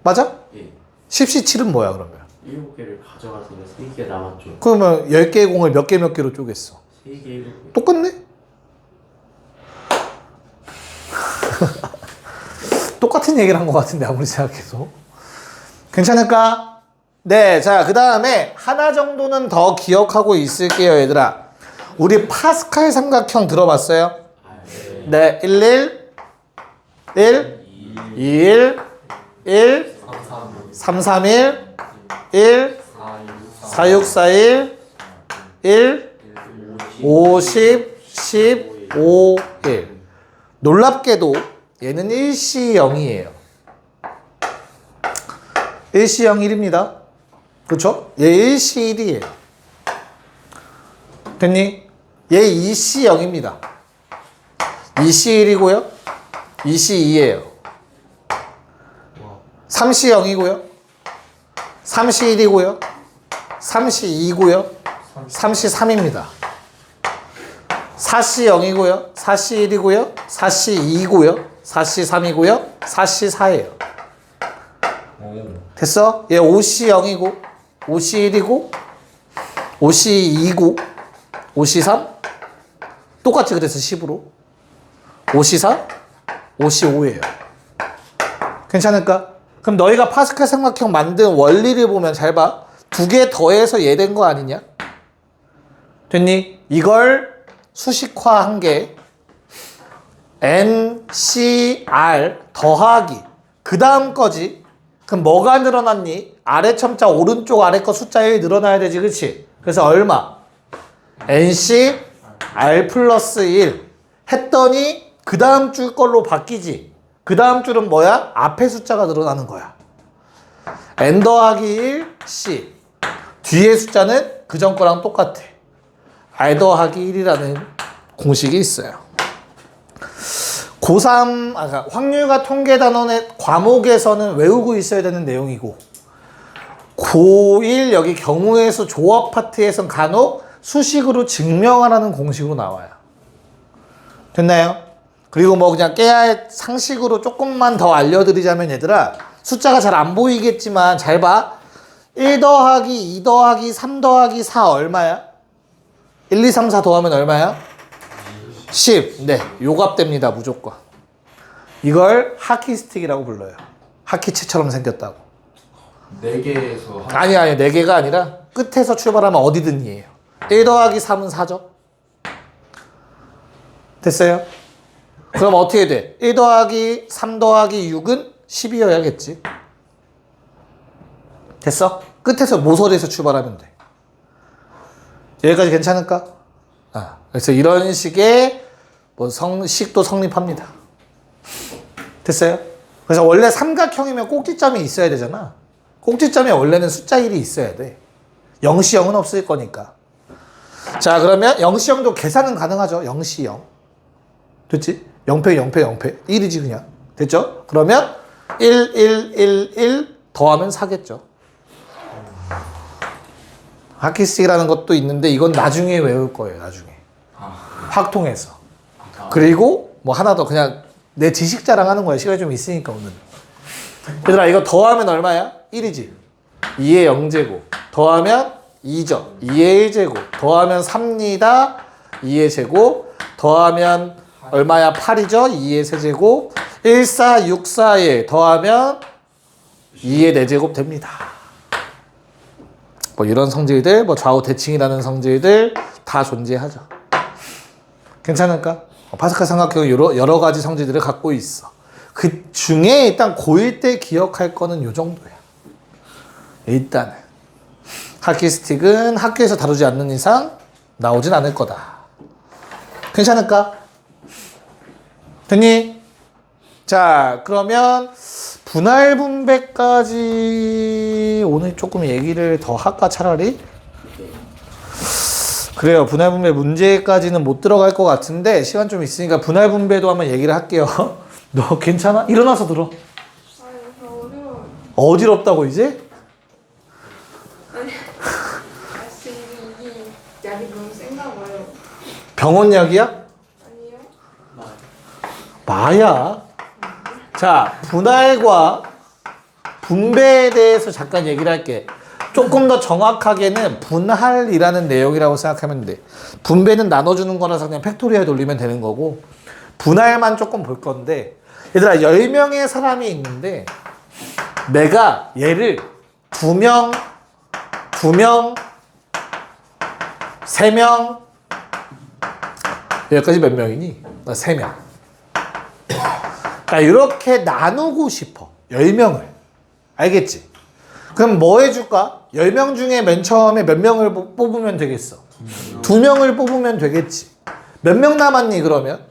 맞아? 예. 10C7은 뭐야 그러면? 7개를 가져갔으니까 3개 남았죠. 그러면 10개의 공을 몇 개로 쪼갰어? 3개 7개. 똑같네? 똑같은 얘기를 한 것 같은데 아무리 생각해도. 괜찮을까? 네, 자, 그 다음에 하나 정도는 더 기억하고 있을게요, 얘들아. 우리 파스칼 삼각형 들어봤어요? 네, 11, 1, 21, 1, 3, 3, 1, 1, 4, 6, 4, 1, 1, 50, 10, 5, 1. 놀랍게도 얘는 1C0이에요. 1C0 1입니다. 그렇죠? 얘 1C1이에요. 됐니? 얘 2C0입니다. 2C1이고요. 2C2예요. 3C0이고요. 3C1이고요. 3C2고요. 3C3입니다. 4C0이고요. 4C1이고요. 4C2고요. 4C3이고요. 4C4예요. 됐어? 얘 5C0이고 5C1이고 5C2고 5C3 똑같이 그래서 10으로 5C4 5C5예요. 괜찮을까? 그럼 너희가 파스칼 삼각형 만든 원리를 보면 잘 봐. 2개 더해서 얘 된 거 아니냐? 됐니? 이걸 수식화한 게 NCR 더하기 그 다음 거지. 그럼 뭐가 늘어났니? 아래 첨자 오른쪽 아래 거 숫자 1 늘어나야 되지, 그치? 그래서 얼마? NCR 플러스 1 했더니 그 다음 줄 걸로 바뀌지. 그 다음 줄은 뭐야? 앞에 숫자가 늘어나는 거야. N 더하기 1 C 뒤에 숫자는 그전 거랑 똑같아. R 더하기 1이라는 공식이 있어요. 고3, 그러니까 확률과 통계 단원의 과목에서는 외우고 있어야 되는 내용이고, 고1 여기 경우의 수 조합 파트에선 간혹 수식으로 증명하라는 공식으로 나와요. 됐나요? 그리고 뭐 그냥 깨알 상식으로 조금만 더 알려드리자면 얘들아, 숫자가 잘 안 보이겠지만 잘 봐. 1 더하기 2 더하기 3 더하기 4 얼마야? 1, 2, 3, 4 더하면 얼마야? 10. 네, 요값됩니다, 무조건. 이걸 하키스틱이라고 불러요. 하키채처럼 생겼다고. 4개에서 아니, 4개가 아니라 끝에서 출발하면 어디든 이에요. 1 더하기 3은 4죠? 됐어요? 그럼 어떻게 돼? 1 더하기 3 더하기 6은 10이어야겠지. 됐어? 끝에서 모서리에서 출발하면 돼. 여기까지 괜찮을까? 그래서 이런 식의 뭐 식도 성립합니다. 됐어요? 그래서 원래 삼각형이면 꼭지점이 있어야 되잖아. 꼭지점에 원래는 숫자 1이 있어야 돼. 0시 0은 없을 거니까. 자, 그러면 0시 0도 계산은 가능하죠. 0시 0. 됐지? 0패 0패 0패 1이지 그냥. 됐죠? 그러면 1 1 1 1 더하면 4겠죠. 하키스틱이라는 것도 있는데 이건 나중에 외울 거예요. 나중에. 확통해서. 그리고 뭐 하나 더 그냥 내 지식 자랑하는 거야. 시간이 좀 있으니까 오늘. 얘들아 이거 더하면 얼마야? 1이지. 2의 0제곱. 더하면 2죠. 2의 1제곱. 더하면 3니다. 2의 제곱. 더하면 얼마야? 8이죠. 2의 세제곱. 1, 4, 6, 4, 1. 더하면 2의 4제곱 됩니다. 뭐 이런 성질들, 뭐 좌우 대칭이라는 성질들 다 존재하죠. 괜찮을까? 파스칼 삼각형은 여러 가지 성질들을 갖고 있어. 그 중에 일단 고1 때 기억할 거는 요 정도야. 일단은. 하키스틱은 학교에서 다루지 않는 이상 나오진 않을 거다. 괜찮을까? 됐니? 자, 그러면 분할 분배까지 오늘 조금 얘기를 더 할까 차라리? 그래요. 분할 분배 문제까지는 못 들어갈 것 같은데 시간 좀 있으니까 분할 분배도 한번 얘기를 할게요. 너 괜찮아? 일어나서 들어. 어려워. 어지럽다고 이제? 아씨 이 약이 너무 센가 봐요. 병원 약이야? 아니요? 마야. 자, 분할과 분배에 대해서 잠깐 얘기를 할게. 조금 더 정확하게는 분할이라는 내용이라고 생각하면 돼. 분배는 나눠주는 거라서 그냥 팩토리얼 돌리면 되는 거고 분할만 조금 볼 건데 얘들아 10명의 사람이 있는데 내가 얘를 2명, 3명 여기까지 몇 명이니? 나 3명. 자, 이렇게 나누고 싶어. 10명을. 알겠지? 그럼 뭐 해줄까? 10명 중에 맨 처음에 몇 명을 뽑으면 되겠어? 2명을 뽑으면 되겠지. 몇 명 남았니, 그러면?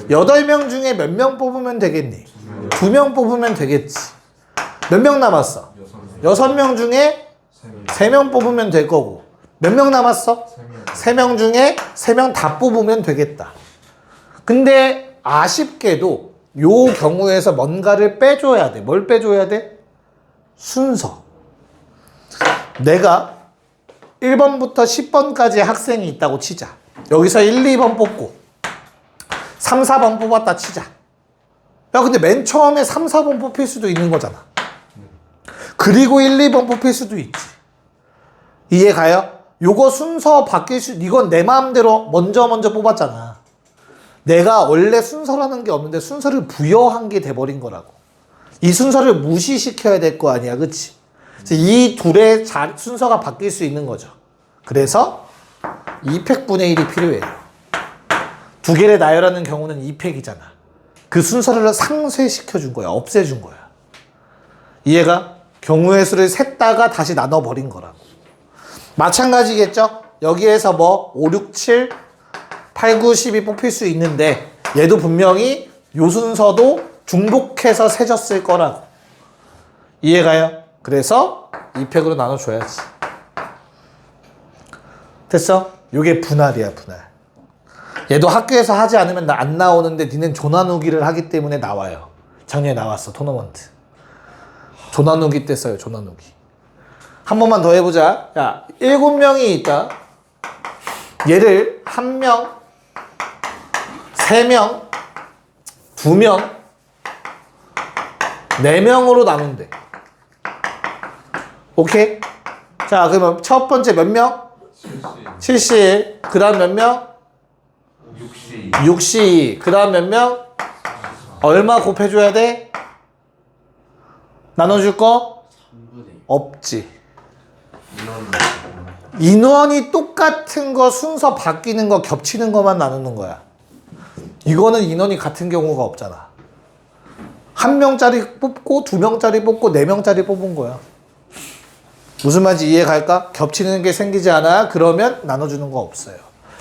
8명 중에 몇 명 뽑으면 되겠니? 2명 뽑으면 되겠지. 몇 명 남았어? 6명 중에 3명 뽑으면 될 거고. 몇 명 남았어? 3명 중에 3명 다 뽑으면 되겠다. 근데 아쉽게도 요 경우에서 뭔가를 빼줘야 돼. 뭘 빼줘야 돼? 순서. 내가 1번부터 10번까지 학생이 있다고 치자. 여기서 1, 2번 뽑고 3, 4번 뽑았다 치자. 야, 근데 맨 처음에 3, 4번 뽑힐 수도 있는 거잖아. 그리고 1, 2번 뽑힐 수도 있지. 이해 가요? 요거 순서 바뀔 수, 이건 내 마음대로 먼저 뽑았잖아. 내가 원래 순서라는 게 없는데 순서를 부여한 게 돼버린 거라고. 이 순서를 무시시켜야 될 거 아니야, 그치? 그래서 이 둘의 순서가 바뀔 수 있는 거죠. 그래서 2팩분의 1이 필요해요. 두 개를 나열하는 경우는 2팩이잖아. 그 순서를 상쇄시켜준 거야. 없애준 거야. 이해가? 경우의 수를 셌다가 다시 나눠버린 거라고. 마찬가지겠죠? 여기에서 뭐 5, 6, 7, 8, 9, 10이 뽑힐 수 있는데 얘도 분명히 요 순서도 중복해서 세졌을 거라고. 이해가요? 그래서 2팩으로 나눠줘야지. 됐어? 요게 분할이야, 분할. 얘도 학교에서 하지 않으면 안 나오는데 니는 조나누기를 하기 때문에 나와요. 작년에 나왔어, 토너먼트. 조나누기 때 써요, 조나누기. 한 번만 더 해보자. 야, 7명이 있다. 얘를 1명, 3명, 2명, 4명으로 나눈대. 오케이? 자, 그러면 첫 번째 몇 명? 71. 그 다음 몇 명? 62. 그 다음 몇 명? 얼마 곱해줘야 돼? 나눠줄 거? 3분의 없지. 인원이 똑같은 거 순서 바뀌는 거 겹치는 것만 나누는 거야. 이거는 인원이 같은 경우가 없잖아. 1명짜리 뽑고 2명짜리 뽑고 4명짜리 뽑은 거야. 무슨 말인지 이해 갈까? 겹치는 게 생기지 않아? 그러면 나눠주는 거 없어요.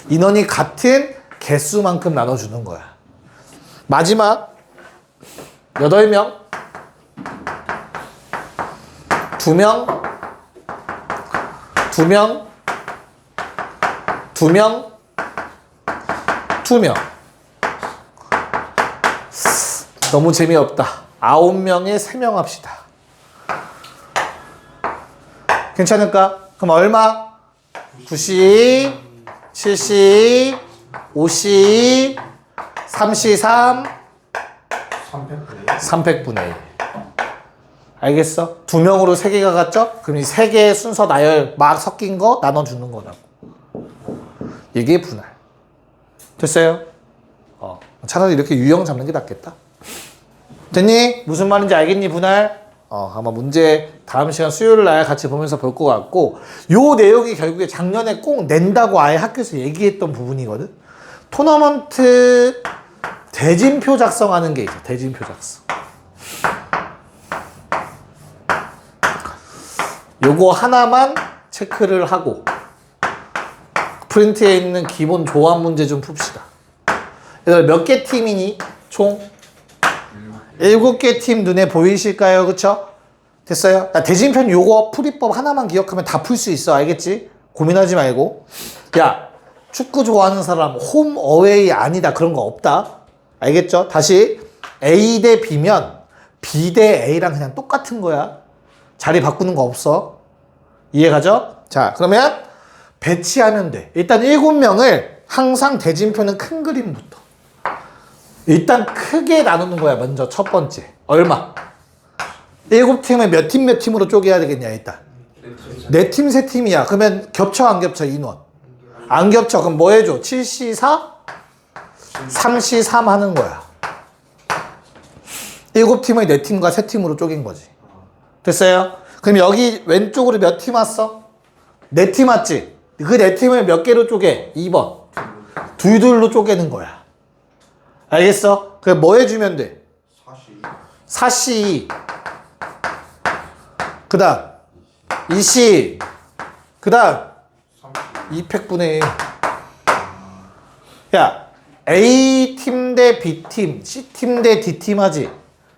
인원이 같은 개수만큼 나눠주는 거야. 마지막 8명, 2명, 2명, 2명, 2명. 너무 재미없다. 9명에 3명 합시다. 괜찮을까? 그럼 얼마? 9시, 7시, 5시, 3시 3, 300분의 1. 알겠어? 2명으로 3개가 갔죠? 그럼 이 3개의 순서 나열 막 섞인 거 나눠주는 거라고. 이게 분할. 됐어요? 차라리 이렇게 유형 잡는 게 낫겠다. 됐니? 무슨 말인지 알겠니, 분할? 아마 문제 다음 시간 수요일 날 같이 보면서 볼 것 같고, 요 내용이 결국에 작년에 꼭 낸다고 아예 학교에서 얘기했던 부분이거든? 토너먼트 대진표 작성하는 게 있어, 대진표 작성. 요거 하나만 체크를 하고, 프린트에 있는 기본 조합 문제 좀 풉시다. 얘들 몇 개 팀이니? 총? 7개 팀 눈에 보이실까요? 그쵸? 됐어요? 나 대진편 요거 풀이법 하나만 기억하면 다 풀 수 있어. 알겠지? 고민하지 말고. 야, 축구 좋아하는 사람 홈 어웨이 아니다 그런 거 없다. 알겠죠? 다시 A 대 B면 B 대 A랑 그냥 똑같은 거야. 자리 바꾸는 거 없어. 이해가죠? 자, 그러면 배치하면 돼. 일단 7명을 항상 대진표는 큰 그림부터. 일단 크게 나누는 거야. 먼저 첫 번째. 얼마? 7팀을 몇 팀 몇 팀으로 쪼개야 되겠냐 일단. 4팀 3팀이야. 그러면 겹쳐 안 겹쳐 인원? 안 겹쳐. 그럼 뭐 해줘? 7C4? 3C3 하는 거야. 7팀을 4팀과 3팀으로 쪼갠 거지. 됐어요? 그럼 여기 왼쪽으로 몇 팀 왔어? 4팀 왔지? 그 4팀을 몇 개로 쪼개? 2번. 둘둘로 쪼개는 거야. 알겠어? 그럼 뭐 해주면 돼? 4C. 그 다음 2C. 그 다음 2팩분의 1. 야, A팀 대 B팀, C팀 대 D팀 하지?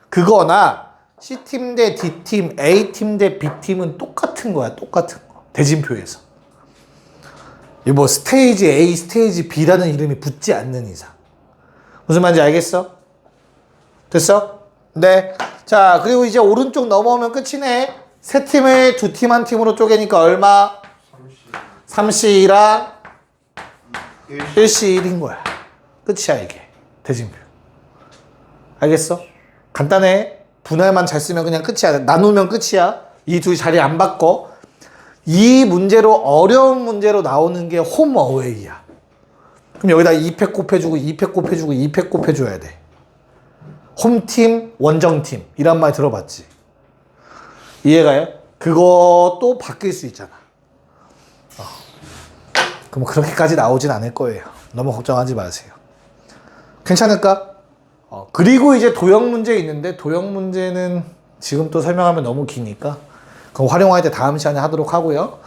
그거나 C팀 대 D팀, A팀 대 B팀은 똑같은 거야. 똑같은 거. 대진표에서. 이 뭐 스테이지 A, 스테이지 B라는 이름이 붙지 않는 이상. 무슨 말인지 알겠어? 됐어? 네. 자, 그리고 이제 오른쪽 넘어오면 끝이네. 3팀을 2팀 1팀으로 쪼개니까 얼마? 3C랑 1C 1인 거야. 끝이야 이게. 대진표. 알겠어? 간단해. 분할만 잘 쓰면 그냥 끝이야. 나누면 끝이야. 이 둘 자리 안 바꿔. 이 문제로 어려운 문제로 나오는 게 홈 어웨이야. 그럼 여기다 2팩 곱해주고 2팩 곱해주고 2팩 곱해줘야 돼. 홈팀, 원정팀 이란 말 들어봤지? 이해가요? 그것도 바뀔 수 있잖아. 그럼 그렇게까지 나오진 않을 거예요. 너무 걱정하지 마세요. 괜찮을까? 그리고 이제 도형 문제 있는데 도형 문제는 지금 또 설명하면 너무 기니까 그럼 활용할 때 다음 시간에 하도록 하고요.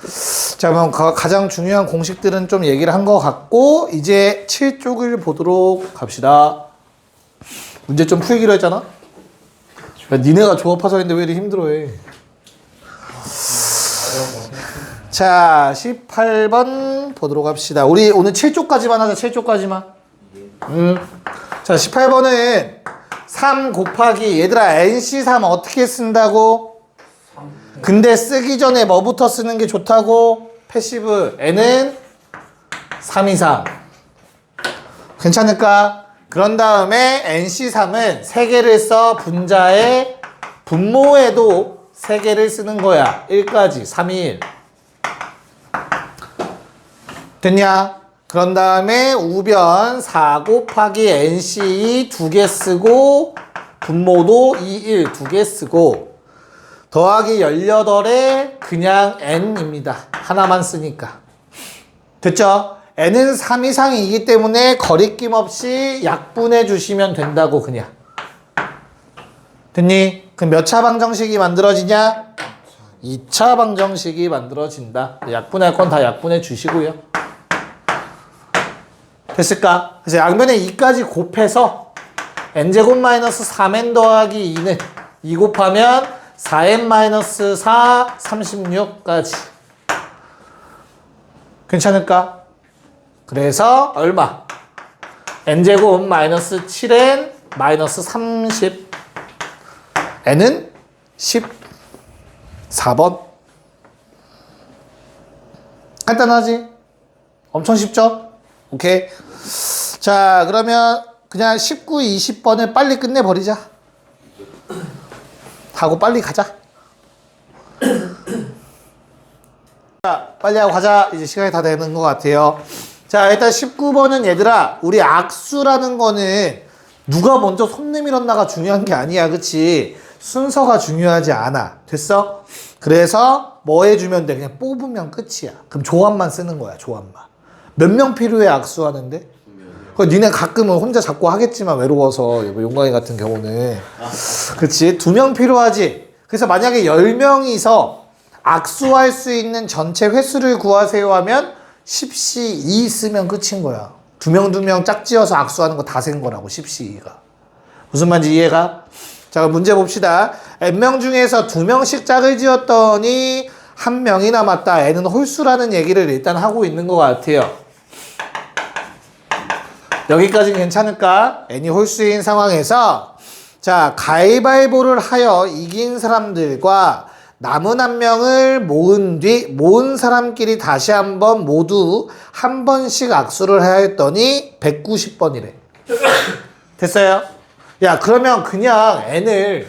자, 그럼 가장 중요한 공식들은 좀 얘기를 한 것 같고 이제 7쪽을 보도록 합시다. 문제 좀 풀기로 했잖아? 야, 니네가 조합해서 했는데 왜 이렇게 힘들어해? 자, 18번 보도록 합시다. 우리 오늘 7쪽까지만 하자. 7쪽까지만. 자, 18번은 3 곱하기 얘들아 NC3 어떻게 쓴다고? 근데 쓰기 전에 뭐부터 쓰는 게 좋다고? 패시브 N은 3 이상. 괜찮을까? 그런 다음에 NC3은 3개를 써. 분자에 분모에도 3개를 쓰는 거야. 1까지 3, 2, 1. 됐냐? 그런 다음에 우변 4 곱하기 NC 2개 쓰고 분모도 2, 1 2개 쓰고 더하기 18에 그냥 N입니다. 하나만 쓰니까. 됐죠? N은 3 이상이기 때문에 거리낌 없이 약분해 주시면 된다고 그냥. 됐니? 그럼 몇 차 방정식이 만들어지냐? 2차 방정식이 만들어진다. 약분할 건 다 약분해 주시고요. 됐을까? 그래서 양변에 2까지 곱해서 n제곱 마이너스 3n 더하기 2는 2 곱하면 4n 마이너스 4, 36까지. 괜찮을까? 그래서 얼마? n제곱 마이너스 7n 마이너스 30. n은 14번. 간단하지? 엄청 쉽죠? 오케이. 자, 그러면 그냥 19, 20번을 빨리 끝내버리자. 하고 빨리 가자. 자, 빨리 하고 가자. 이제 시간이 다 되는 것 같아요. 자, 일단 19번은 얘들아, 우리 악수라는 거는 누가 먼저 손 내밀었나가 중요한 게 아니야. 그치? 순서가 중요하지 않아. 됐어? 그래서 뭐 해주면 돼? 그냥 뽑으면 끝이야. 그럼 조합만 쓰는 거야. 조합만. 몇 명 필요해 악수하는데? 니네 가끔은 혼자 자꾸 하겠지만 외로워서 용광이 같은 경우는 그치? 2명 필요하지. 그래서 만약에 10명이서 악수할 수 있는 전체 횟수를 구하세요 하면 10시 2 쓰면 끝인 거야. 2명 짝지어서 악수하는 거 다 센 거라고 10시 2가. 무슨 말인지 이해가? 자, 그럼 문제 봅시다. n명 중에서 2명씩 짝을 지었더니 1명이 남았다. n은 홀수라는 얘기를 일단 하고 있는 것 같아요. 여기까지는 괜찮을까? n이 홀수인 상황에서 자, 가위바위보를 하여 이긴 사람들과 남은 1명을 모은 사람끼리 다시 한번 모두 한 번씩 악수를 해야 했더니 190번이래. 됐어요? 야, 그러면 그냥 n을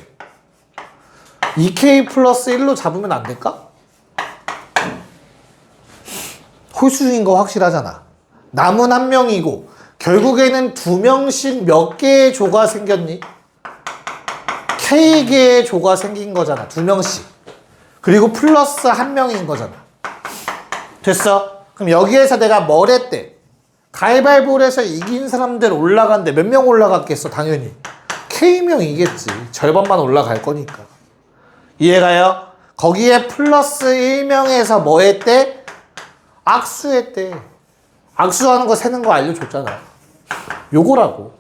2k 플러스 1로 잡으면 안 될까? 홀수인 거 확실하잖아. 남은 1명이고 결국에는 2명씩 몇 개의 조가 생겼니? K개의 조가 생긴 거잖아. 2명씩. 그리고 플러스 1명인 거잖아. 됐어? 그럼 여기에서 내가 뭘 했대? 가위바위보를 해서 이긴 사람들 올라간대. 몇 명 올라갔겠어? 당연히 K명이겠지. 절반만 올라갈 거니까. 이해가요? 거기에 플러스 1명에서 뭐 했대? 악수했대. 악수하는 거 세는 거 알려줬잖아. 요거라고.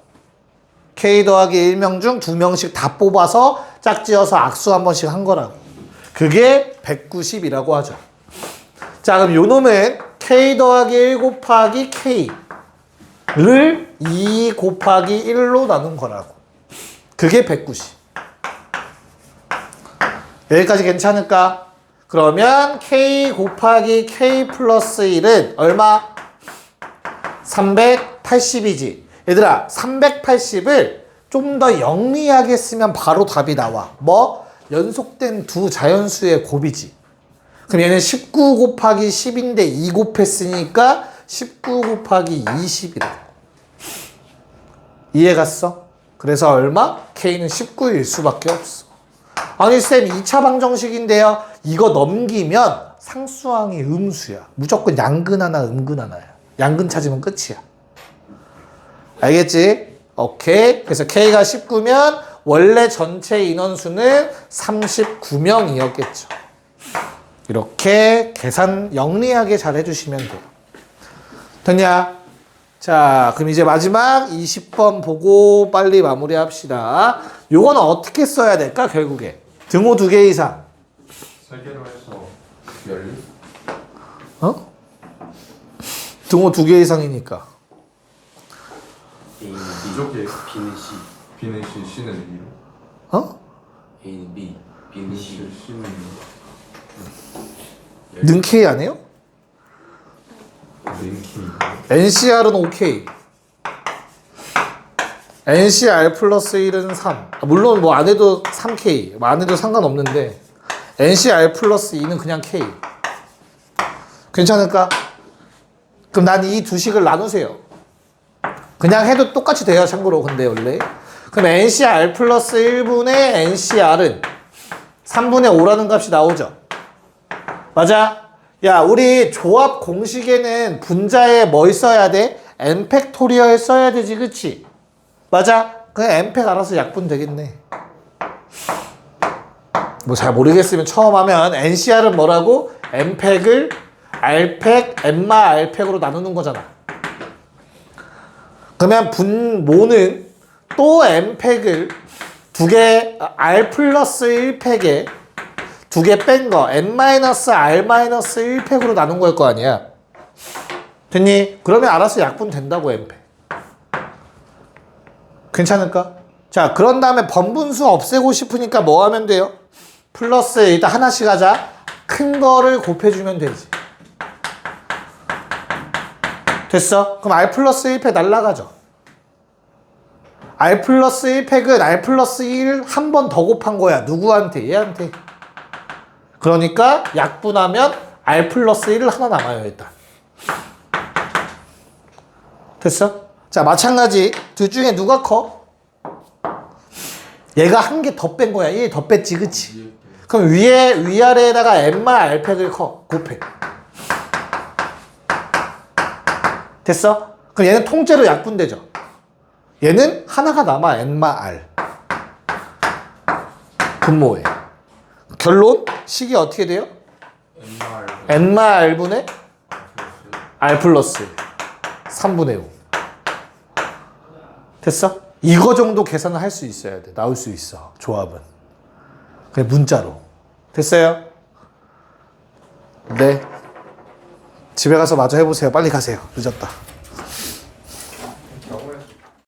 K 더하기 1명 중 2명씩 다 뽑아서 짝지어서 악수 한 번씩 한 거라고. 그게 190이라고 하죠. 자, 그럼 요 놈은 K 더하기 1 곱하기 K를 2 곱하기 1로 나눈 거라고. 그게 190. 여기까지 괜찮을까? 그러면 K 곱하기 K 플러스 1은 얼마? 380이지. 얘들아, 380을 좀 더 영리하게 쓰면 바로 답이 나와. 뭐? 연속된 두 자연수의 곱이지. 그럼 얘는 19 곱하기 10인데 2 곱했으니까 19 곱하기 20이라고. 이해갔어? 그래서 얼마? K는 19일 수밖에 없어. 아니 쌤 2차 방정식인데요. 이거 넘기면 상수항이 음수야. 무조건 양근 하나 음근 하나야. 양근 찾으면 끝이야. 알겠지? 오케이. 그래서 K가 19면 원래 전체 인원수는 39명이었겠죠. 이렇게 계산 영리하게 잘 해주시면 돼요. 됐냐? 자, 그럼 이제 마지막 20번 보고 빨리 마무리합시다. 요거는 어떻게 써야 될까, 결국에? 등호 2개 이상. 3개로 해서 12? 어? 등호 2개 이상이니까. A는 B, 부족해. B는 C, B는 C, C는 E로. 어? A는 B, B는 C. C는 는 K 안 해요? 링킹. NCR은 OK. NCR 플러스 1은 3. 물론 뭐 안 해도 3K. 뭐 안 해도 상관없는데 NCR 플러스 2는 그냥 K. 괜찮을까? 그럼 난 이 두 식을 나누세요. 그냥 해도 똑같이 돼요. 참고로 근데 원래. 그럼 NCR 플러스 1분의 NCR은 3분의 5라는 값이 나오죠. 맞아? 야, 우리 조합 공식에는 분자에 뭘 써야 돼? n 팩토리얼 써야 되지, 그치? 맞아? 그냥 n 팩 알아서 약분 되겠네. 뭐 잘 모르겠으면 처음 하면 NCR은 뭐라고? n 팩을 r 팩, n마 r 팩으로 나누는 거잖아. 그러면 분모는 또 n팩을 두 개, r 플러스 1팩에 두 개 뺀 거 n-r-1팩으로 나눈 걸 거 아니야. 됐니? 그러면 알아서 약분 된다고 n팩. 괜찮을까? 자, 그런 다음에 번분수 없애고 싶으니까 뭐 하면 돼요? 플러스 일단 하나씩 하자. 큰 거를 곱해주면 되지. 됐어? 그럼 r 플러스 1팩 날라가죠. r 플러스 1팩은 r 플러스 1 한 번 더 곱한 거야. 누구한테? 얘한테. 그러니까 약분하면 r 플러스 1을 하나 남아요 일단. 됐어? 자, 마찬가지 둘 중에 누가 커? 얘가 한 개 더 뺀 거야. 얘 더 뺐지, 그치? 그럼 위아래에다가 n만 r팩을 곱해. 됐어? 그럼 얘는 통째로 약분되죠. 얘는 하나가 남아, n만 r. 분모에. 결론? 식이 어떻게 돼요? n만 r분의 r 플러스 3분의 5. 됐어? 이거 정도 계산을 할 수 있어야 돼. 나올 수 있어. 조합은. 그냥 문자로. 됐어요? 네. 집에 가서 마저 해보세요. 빨리 가세요. 늦었다.